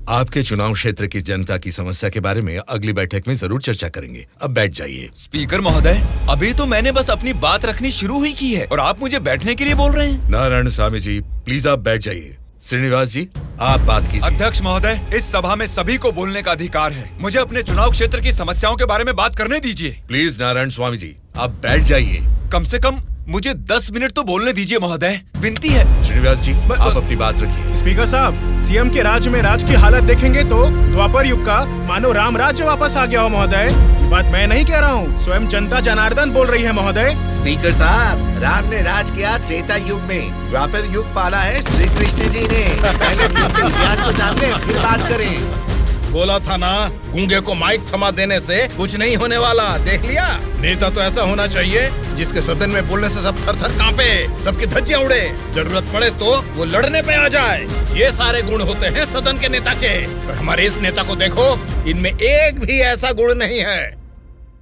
आपके चुनाव क्षेत्र की जनता की समस्या के बारे में अगली बैठक में जरूर चर्चा करेंगे। अब बैठ जाइए। स्पीकर महोदय, अभी तो मैंने बस अपनी बात रखनी शुरू ही की है और आप मुझे बैठने के लिए बोल रहे हैं। नारायण स्वामी जी, प्लीज आप बैठ जाइए। श्रीनिवास जी, आप बात कीजिए। अध्यक्ष महोदय, इस सभा में सभी को बोलने का अधिकार है। मुझे अपने चुनाव क्षेत्र की समस्याओं के बारे में बात करने दीजिए। प्लीज नारायण स्वामी जी, आप बैठ जाइए। कम से कम मुझे 10 मिनट तो बोलने दीजिए महोदय, विनती है। श्रीनिवास जी, आप अपनी बात रखिए। स्पीकर साहब, सीएम के राज्य में राज की हालत देखेंगे तो द्वापर युग का मानो राम राज्य वापस आ गया हो महोदय। ये बात मैं नहीं कह रहा हूँ, स्वयं जनता जनार्दन बोल रही है महोदय। स्पीकर साहब, राम ने राज किया त्रेता युग में, द्वापर युग पाला है श्री कृष्ण जी ने। पहले ठीक से इतिहास को जान ले, फिर बात करें। बोला था ना, गूंगे को माइक थमा देने से कुछ नहीं होने वाला। देख लिया, नेता तो ऐसा होना चाहिए जिसके सदन में बोलने से सब थर थर कांपे, सबकी धज्जियां उड़े, जरूरत पड़े तो वो लड़ने पे आ जाए। ये सारे गुण होते हैं सदन के नेता के। और हमारे इस नेता को देखो, इनमें एक भी ऐसा गुण नहीं है।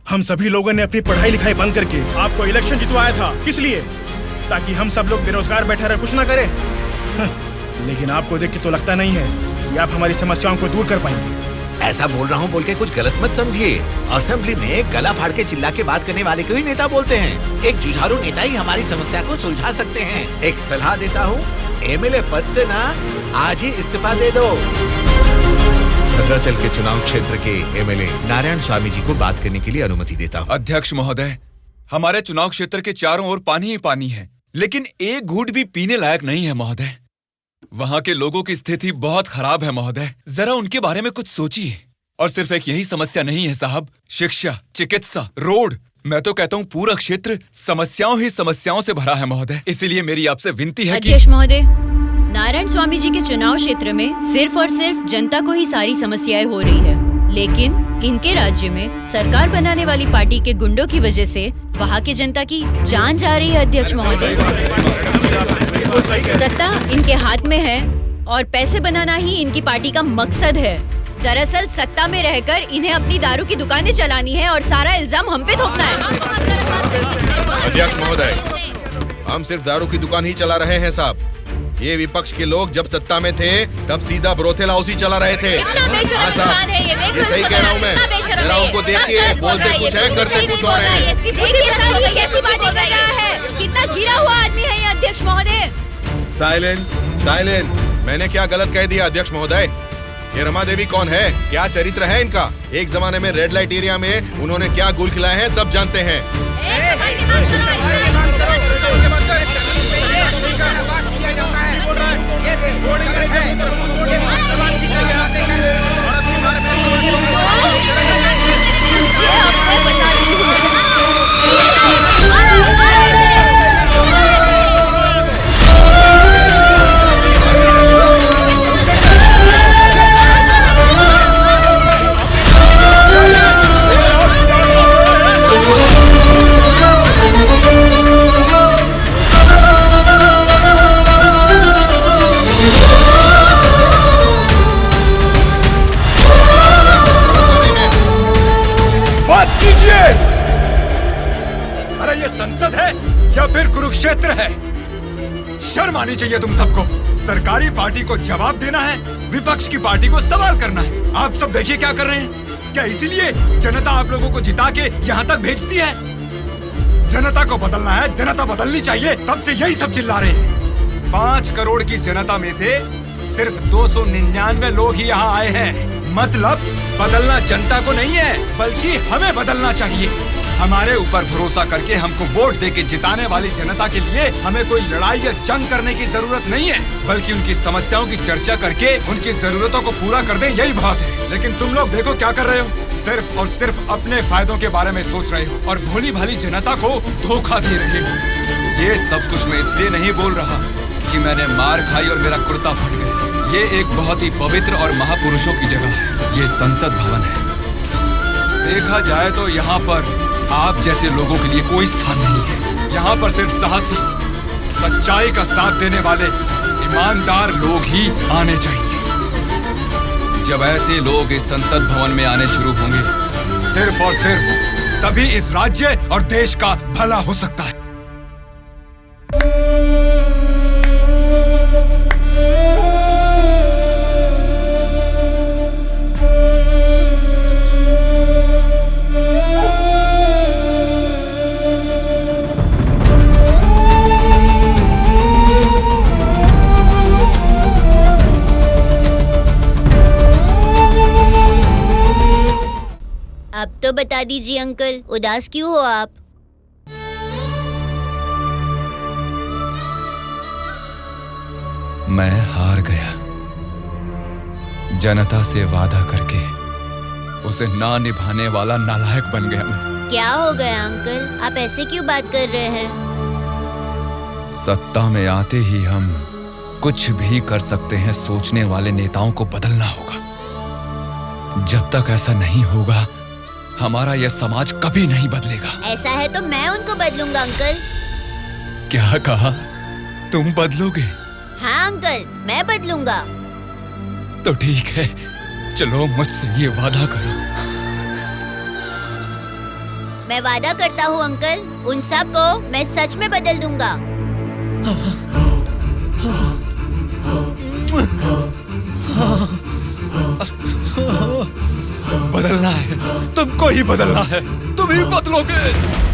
हम सभी लोगों ने अपनी पढ़ाई लिखाई बंद करके आपको इलेक्शन जितवाया था, किस लिए? ताकि हम सब लोग बेरोजगार बैठे रहे, कुछ ना करें। लेकिन आपको देख के तो लगता नहीं है कि आप हमारी समस्याओं को दूर कर पाएंगे। ऐसा बोल रहा हूँ बोल के कुछ गलत मत समझिए। असेंबली में गला फाड़ के चिल्ला के बात करने वाले को ही नेता बोलते हैं। एक जुझारू नेता ही हमारी समस्या को सुलझा सकते हैं। एक सलाह देता हूँ, एमएलए पद से ना आज ही इस्तीफा दे दो। भद्राचल के चुनाव क्षेत्र के एमएलए नारायण स्वामी जी को बात करने के लिए अनुमति देता हूँ। अध्यक्ष महोदय, हमारे चुनाव क्षेत्र के चारों ओर पानी ही पानी है, लेकिन एक घूंट भी पीने लायक नहीं है महोदय। वहाँ के लोगों की स्थिति बहुत खराब है महोदय, जरा उनके बारे में कुछ सोचिए। और सिर्फ एक यही समस्या नहीं है साहब, शिक्षा, चिकित्सा, रोड, मैं तो कहता हूँ पूरा क्षेत्र समस्याओं ही समस्याओं से भरा है महोदय। इसीलिए मेरी आपसे विनती है कि अध्यक्ष महोदय, नारायण स्वामी जी के चुनाव क्षेत्र में सिर्फ और सिर्फ जनता को ही सारी समस्याएं हो रही है, लेकिन इनके राज्य में सरकार बनाने वाली पार्टी के गुंडों की वजह से वहाँ की जनता की जान जा रही है। अध्यक्ष महोदय, सत्ता इनके हाथ में है और पैसे बनाना ही इनकी पार्टी का मकसद है। दरअसल सत्ता में रहकर इन्हें अपनी दारू की दुकानें चलानी है और सारा इल्जाम हम पे थोपना है। अध्यक्ष महोदय, हम सिर्फ दारू की दुकान ही चला रहे हैं साहब। ये विपक्ष के लोग जब सत्ता में थे तब सीधा ब्रोथेल हाउस ही चला रहे थे। हाँ साहब, ये सही कह रहा हूँ मैं। जरा उनको देखिए, बोलते कुछ है, करते कुछ और है। देखिए सर, ये कैसी बातें कर रहा है, कितना गिरा हुआ आदमी है ये अध्यक्ष महोदय। Silence, silence. मैंने क्या गलत कह दिया अध्यक्ष महोदय? ये रमा देवी कौन है, क्या चरित्र है इनका? एक जमाने में रेड लाइट एरिया में उन्होंने क्या गुल खिलाए हैं सब जानते हैं। अरे ये संसद है या फिर कुरुक्षेत्र है? शर्म आनी चाहिए तुम सबको। सरकारी पार्टी को जवाब देना है, विपक्ष की पार्टी को सवाल करना है। आप सब देखिए क्या कर रहे हैं। क्या इसीलिए जनता आप लोगों को जिता के यहाँ तक भेजती है? जनता को बदलना है, जनता बदलनी चाहिए, तब से यही सब चिल्ला रहे हैं। 5 करोड़ की जनता में से सिर्फ 299 लोग ही यहाँ आए हैं। मतलब बदलना जनता को नहीं है, बल्कि हमें बदलना चाहिए। हमारे ऊपर भरोसा करके हमको वोट देके जिताने वाली जनता के लिए हमें कोई लड़ाई या जंग करने की जरूरत नहीं है, बल्कि उनकी समस्याओं की चर्चा करके उनकी जरूरतों को पूरा कर दें, यही बहुत है। लेकिन तुम लोग देखो क्या कर रहे हो, सिर्फ और सिर्फ अपने फायदों के बारे में सोच रहे हो और भोली भाली जनता को धोखा दे रहे हो। ये सब कुछ मैं इसलिए नहीं बोल रहा कि मैंने मार खाई और मेरा कुर्ता फट गया। ये एक बहुत ही पवित्र और महापुरुषों की जगह है, ये संसद भवन है। देखा जाए तो यहाँ पर आप जैसे लोगों के लिए कोई स्थान नहीं है। यहाँ पर सिर्फ साहसी, सच्चाई का साथ देने वाले ईमानदार लोग ही आने चाहिए। जब ऐसे लोग इस संसद भवन में आने शुरू होंगे, सिर्फ और सिर्फ तभी इस राज्य और देश का भला हो सकता है। अब तो बता दीजिए अंकल, उदास क्यों हो आप? मैं हार गया। जनता से वादा करके उसे ना निभाने वाला नालायक बन गया मैं। क्या हो गया अंकल, आप ऐसे क्यों बात कर रहे हैं? सत्ता में आते ही हम कुछ भी कर सकते हैं सोचने वाले नेताओं को बदलना होगा। जब तक ऐसा नहीं होगा हमारा यह समाज कभी नहीं बदलेगा। ऐसा है तो मैं उनको बदलूंगा अंकल। क्या कहा? तुम बदलोगे? हाँ अंकल, मैं बदलूंगा। तो ठीक है, चलो मुझसे ये वादा करो। मैं वादा करता हूँ अंकल, उन सब को मैं सच में बदल दूंगा। बदलना है, तुमको ही बदलना है, तुम ही बदलोगे।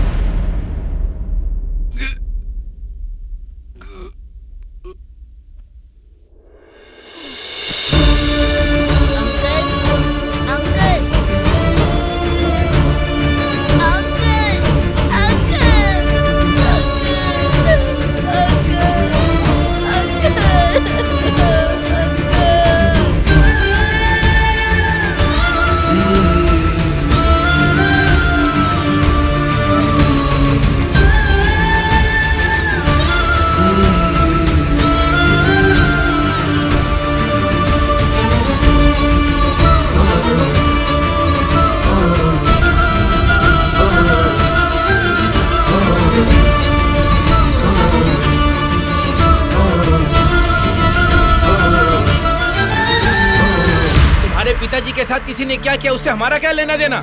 पिताजी के साथ किसी ने क्या किया, उससे हमारा क्या लेना देना?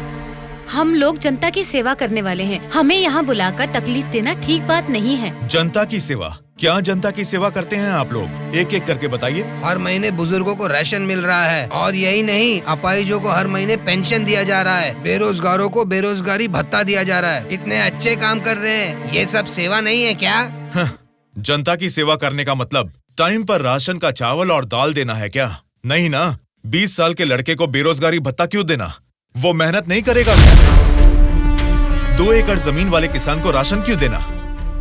हम लोग जनता की सेवा करने वाले हैं, हमें यहाँ बुलाकर तकलीफ देना ठीक बात नहीं है। जनता की सेवा? क्या जनता की सेवा करते हैं आप लोग? एक एक करके बताइए। हर महीने बुजुर्गों को राशन मिल रहा है, और यही नहीं, अपाहिजों को हर महीने पेंशन दिया जा रहा है, बेरोजगारों को बेरोजगारी भत्ता दिया जा रहा है। इतने अच्छे काम कर रहे हैं, ये सब सेवा नहीं है क्या? जनता की सेवा करने का मतलब टाइम पर राशन का चावल और दाल देना है क्या? नहीं ना। 20 साल के लड़के को बेरोजगारी भत्ता क्यों देना? वो मेहनत नहीं करेगा क्या? 2 एकड़ जमीन वाले किसान को राशन क्यों देना?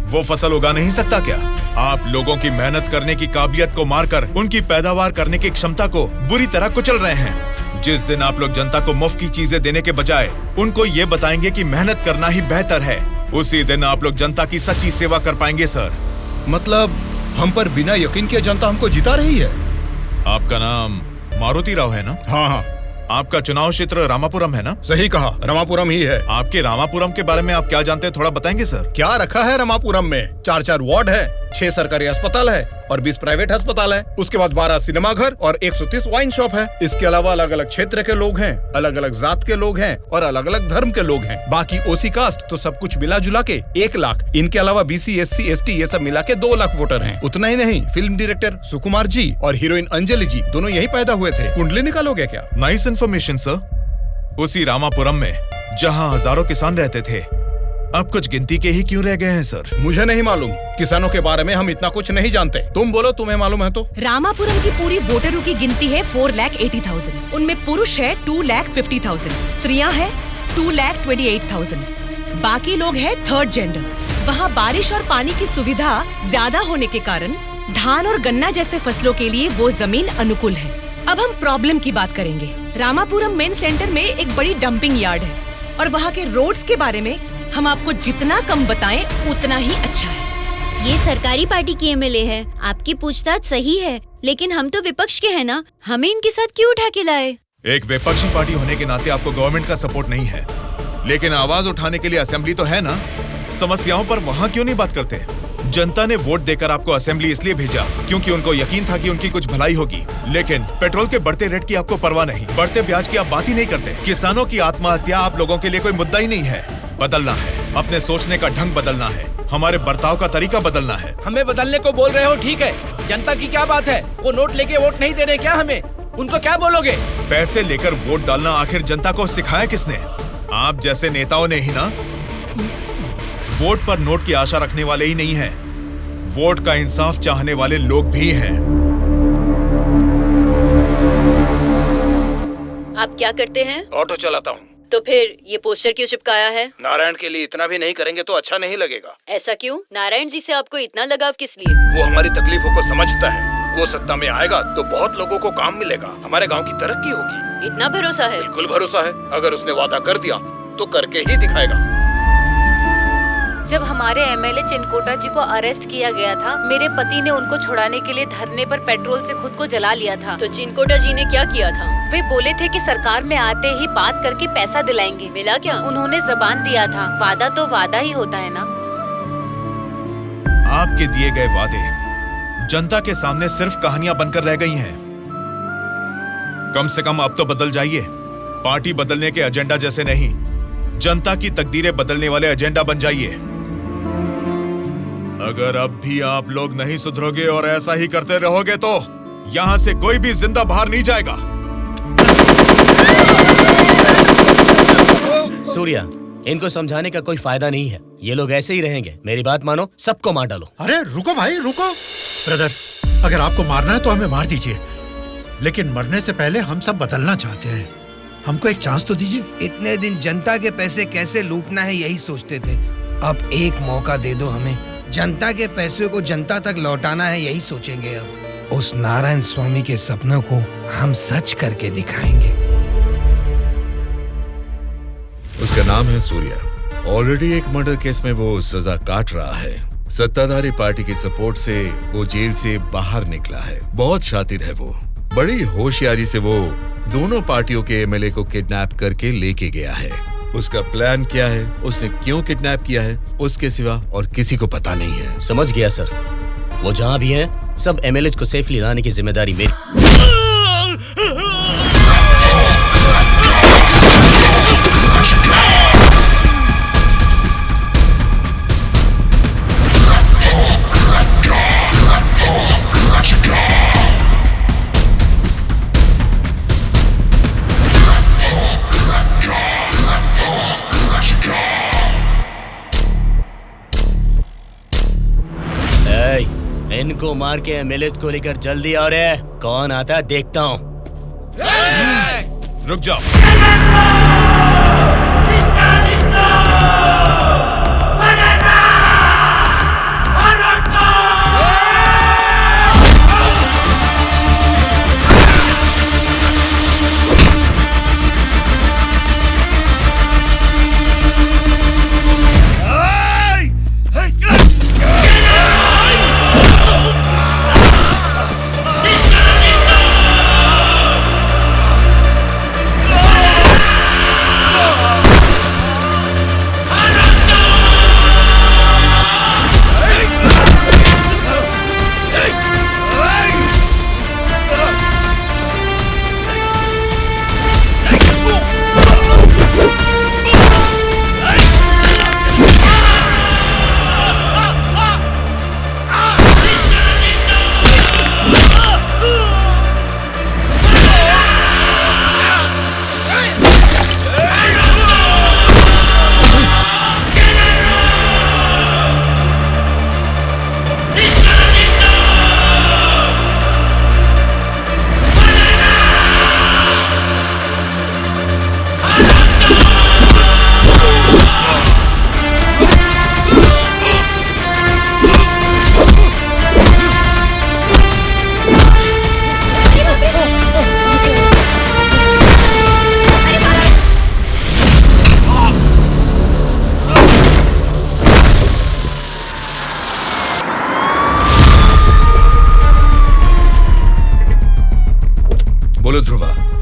वो फसल उगा नहीं सकता क्या? आप लोगों की मेहनत करने की काबिलियत को मारकर उनकी पैदावार करने की क्षमता को बुरी तरह कुचल रहे हैं। जिस दिन आप लोग जनता को मुफ्त की चीजें देने के बजाय उनको ये बताएंगे कि मेहनत करना ही बेहतर है, उसी दिन आप लोग जनता की सच्ची सेवा कर पाएंगे सर। मतलब हम पर बिना यकीन के जनता हमको जिता रही है। आपका नाम मारुति राव है ना? हाँ हाँ। आपका चुनाव क्षेत्र रामापुरम है ना? सही कहा, रामापुरम ही है। आपके रामापुरम के बारे में आप क्या जानते हैं, थोड़ा बताएंगे सर? क्या रखा है रामापुरम में? 4 वार्ड है, 6 सरकारी अस्पताल है और 20 प्राइवेट अस्पताल है। उसके बाद 12 सिनेमा घर और 130 वाइन शॉप है। इसके अलावा अलग अलग क्षेत्र के लोग हैं, अलग अलग जात के लोग हैं और अलग अलग धर्म के लोग हैं। बाकी ओसी कास्ट तो सब कुछ मिला जुला के 1 लाख। इनके अलावा BC SC ST ये सब मिला के 2 लाख वोटर हैं। उतना ही नहीं, फिल्म डायरेक्टर सुकुमार जी और हीरोइन अंजलि जी दोनों यही पैदा हुए थे। कुंडली निकालोगे क्या? Nice information sir. उसी रामापुरम में जहाँ हजारों किसान रहते थे, अब कुछ गिनती के ही क्यों रह गए हैं सर? मुझे नहीं मालूम, किसानों के बारे में हम इतना कुछ नहीं जानते। तुम बोलो, तुम्हें मालूम है तो? रामापुरम की पूरी वोटरों की गिनती है 4,80,000। उनमें पुरुष है 2,50,000, स्त्रियां है 2,28,000, बाकी लोग है 3rd जेंडर। वहाँ बारिश और पानी की सुविधा ज्यादा होने के कारण धान और गन्ना जैसे फसलों के लिए वो जमीन अनुकूल है। अब हम प्रॉब्लम की बात करेंगे। रामापुरम मेन सेंटर में एक बड़ी डंपिंग यार्ड है और वहाँ के रोड्स के बारे में हम आपको जितना कम बताएं उतना ही अच्छा है। ये सरकारी पार्टी की MLA है, आपकी पूछताछ सही है, लेकिन हम तो विपक्ष के हैं ना, हमें इनके साथ क्यों उठा के लाए? एक विपक्षी पार्टी होने के नाते आपको गवर्नमेंट का सपोर्ट नहीं है, लेकिन आवाज उठाने के लिए असेंबली तो है ना। समस्याओं पर वहाँ क्यों नहीं बात करते? जनता ने वोट देकर आपको असेंबली इसलिए भेजा क्योंकि उनको यकीन था कि उनकी कुछ भलाई होगी, लेकिन पेट्रोल के बढ़ते रेट की आपको परवाह नहीं, बढ़ते ब्याज की आप बात ही नहीं करते। किसानों की आत्महत्या आप लोगों के लिए कोई मुद्दा ही नहीं है। बदलना है, अपने सोचने का ढंग बदलना है, हमारे बर्ताव का तरीका बदलना है। हमें बदलने को बोल रहे हो, ठीक है, जनता की क्या बात है? वो नोट लेके वोट नहीं दे रहे क्या हमें? उनको क्या बोलोगे? पैसे लेकर वोट डालना आखिर जनता को सिखाया किसने? आप जैसे नेताओं ने ही ना। वोट पर नोट की आशा रखने वाले ही नहीं हैं, वोट का इंसाफ चाहने वाले लोग भी हैं। आप क्या करते हैं? ऑटो चलाता हूँ। तो फिर ये पोस्टर क्यों चिपकाया है? नारायण के लिए इतना भी नहीं करेंगे तो अच्छा नहीं लगेगा। ऐसा क्यों? नारायण जी से आपको इतना लगाव किस लिए? वो हमारी तकलीफों को समझता है, वो सत्ता में आएगा तो बहुत लोगों को काम मिलेगा, हमारे गांव की तरक्की होगी। इतना भरोसा है? बिल्कुल भरोसा है। अगर उसने वादा कर दिया तो करके ही दिखाएगा। जब हमारे एमएलए चिनकोटा जी को अरेस्ट किया गया था, मेरे पति ने उनको छुड़ाने के लिए धरने पर पेट्रोल से खुद को जला लिया था। तो चिनकोटा जी ने क्या किया था? वे बोले थे कि सरकार में आते ही बात करके पैसा दिलाएंगे। मिला क्या? उन्होंने जबान दिया था। वादा तो वादा ही होता है ना। आपके दिए गए वादे जनता के सामने सिर्फ कहानियां बनकर रह गई हैं। कम से कम अब तो बदल जाइए। पार्टी बदलने के एजेंडा जैसे नहीं, जनता की तकदीरें बदलने वाले एजेंडा बन जाइए। अगर अब भी आप लोग नहीं सुधरोगे और ऐसा ही करते रहोगे तो यहां से कोई भी जिंदा बाहर नहीं जाएगा। सूर्या, इनको समझाने का कोई फायदा नहीं है। ये लोग ऐसे ही रहेंगे। मेरी बात मानो, सबको मार डालो। अरे रुको भाई, रुको। ब्रदर, अगर आपको मारना है तो हमें मार दीजिए, लेकिन मरने से पहले हम सब बदलना चाहते हैं। हमको एक चांस तो दीजिए। इतने दिन जनता के पैसे कैसे लूटना है यही सोचते थे। अब एक मौका दे दो हमें। जनता के पैसे को जनता तक लौटाना है यही सोचेंगे। अब उस नारायण स्वामी के सपनों को हम सच करके दिखाएंगे। उसका नाम है सूर्या। ऑलरेडी एक मर्डर केस में वो सजा काट रहा है। सत्ताधारी पार्टी की सपोर्ट से वो जेल से बाहर निकला है। बहुत शातिर है वो। बड़ी होशियारी से वो दोनों पार्टियों के एमएलए को किडनैप करके लेके गया है। उसका प्लान क्या है, उसने क्यों किडनैप किया है, उसके सिवा और किसी को पता नहीं है। समझ गया सर। वो जहाँ भी हैं, सब एमएलए को सेफली लाने की जिम्मेदारी मेरी। इनको मार के एमएलए को लेकर जल्दी आ रहे हैं। कौन आता है देखता हूँ। रुक जाओ।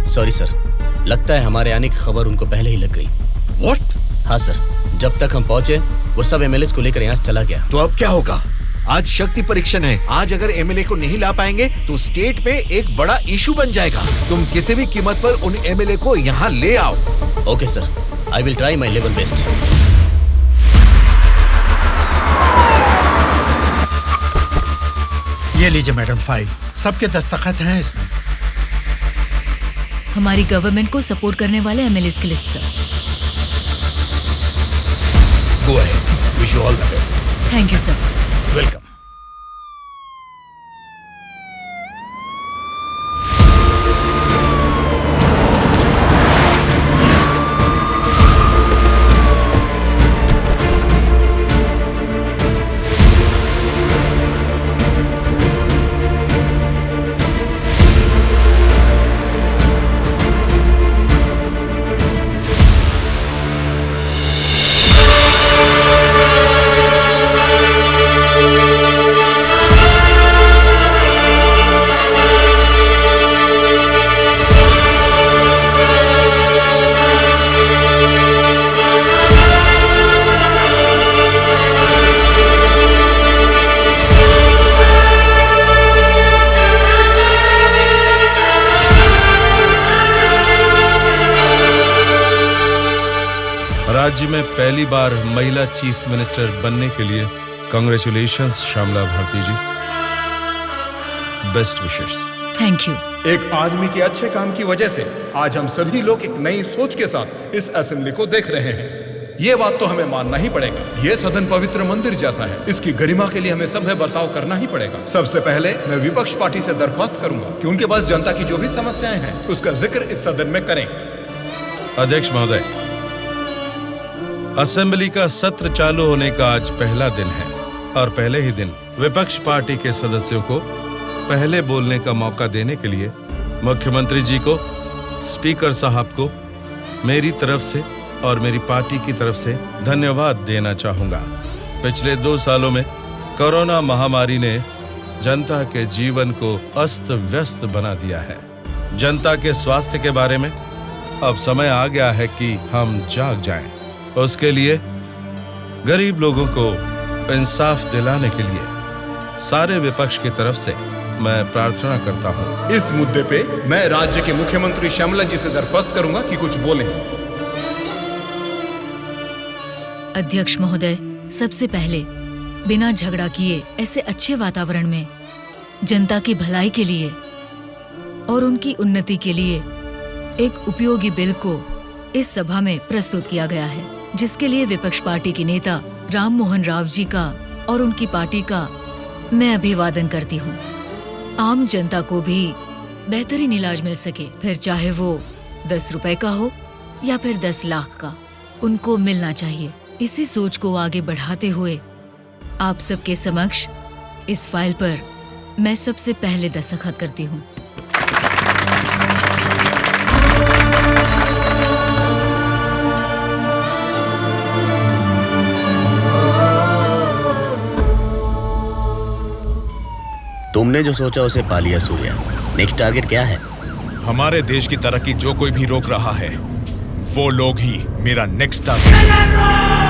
सॉरी सर, लगता है हमारे आने की खबर उनको पहले ही लग गई। What? हाँ सर, जब तक हम पहुंचे वो सब एमएलए को लेकर यहाँ से चला गया। तो अब क्या होगा? आज शक्ति परीक्षण है। आज अगर एमएलए को नहीं ला पाएंगे तो स्टेट में एक बड़ा इशू बन जाएगा। तुम किसी भी कीमत पर उन एमएलए को यहाँ ले आओ। Okay sir, I will try my level best. ये लीजिए मैडम फाइल, सबके दस्तखत हैं इसमें। हमारी गवर्नमेंट को सपोर्ट करने वाले एमएलए की list sir. Go ahead. Wish you all the best. Thank you sir. Welcome. राज्य में पहली बार महिला चीफ मिनिस्टर बनने के लिए congratulations Shyamala Bharti ji. Best wishes. Thank you. एक आदमी के अच्छे काम की वजह से आज हम सभी लोग एक नई सोच के साथ इस असेंबली को देख रहे हैं। ये बात तो हमें मानना ही पड़ेगा। ये सदन पवित्र मंदिर जैसा है, इसकी गरिमा के लिए हमें सभ्य बर्ताव करना ही पड़ेगा। सबसे पहले मैं विपक्ष पार्टी से दरख्वास्त करूंगा कि उनके पास जनता की जो भी समस्याएं हैं उसका जिक्र इस सदन में करें। अध्यक्ष महोदय, असेंबली का सत्र चालू होने का आज पहला दिन है और पहले ही दिन विपक्ष पार्टी के सदस्यों को पहले बोलने का मौका देने के लिए मुख्यमंत्री जी को, स्पीकर साहब को मेरी तरफ से और मेरी पार्टी की तरफ से धन्यवाद देना चाहूंगा। पिछले 2 सालों में कोरोना महामारी ने जनता के जीवन को अस्त व्यस्त बना दिया है। जनता के स्वास्थ्य के बारे में अब समय आ गया है कि हम जाग जाएं। उसके लिए गरीब लोगों को इंसाफ दिलाने के लिए सारे विपक्ष की तरफ से मैं प्रार्थना करता हूं। इस मुद्दे पे मैं राज्य के मुख्यमंत्री श्यामला जी से दरख्वास्त करूंगा कि कुछ बोलें। अध्यक्ष महोदय, सबसे पहले बिना झगड़ा किए ऐसे अच्छे वातावरण में जनता की भलाई के लिए और उनकी उन्नति के लिए एक उपयोगी बिल को इस सभा में प्रस्तुत किया गया है, जिसके लिए विपक्ष पार्टी के नेता राम मोहन राव जी का और उनकी पार्टी का मैं अभिवादन करती हूँ। आम जनता को भी बेहतरीन इलाज मिल सके, फिर चाहे वो 10 रुपए का हो या फिर 10 लाख का, उनको मिलना चाहिए। इसी सोच को आगे बढ़ाते हुए आप सबके समक्ष इस फाइल पर मैं सबसे पहले दस्तखत करती हूँ। तुमने जो सोचा उसे पा लिया सूर्या। नेक्स्ट टारगेट क्या है? हमारे देश की तरक्की जो कोई भी रोक रहा है वो लोग ही मेरा नेक्स्ट टारगेट।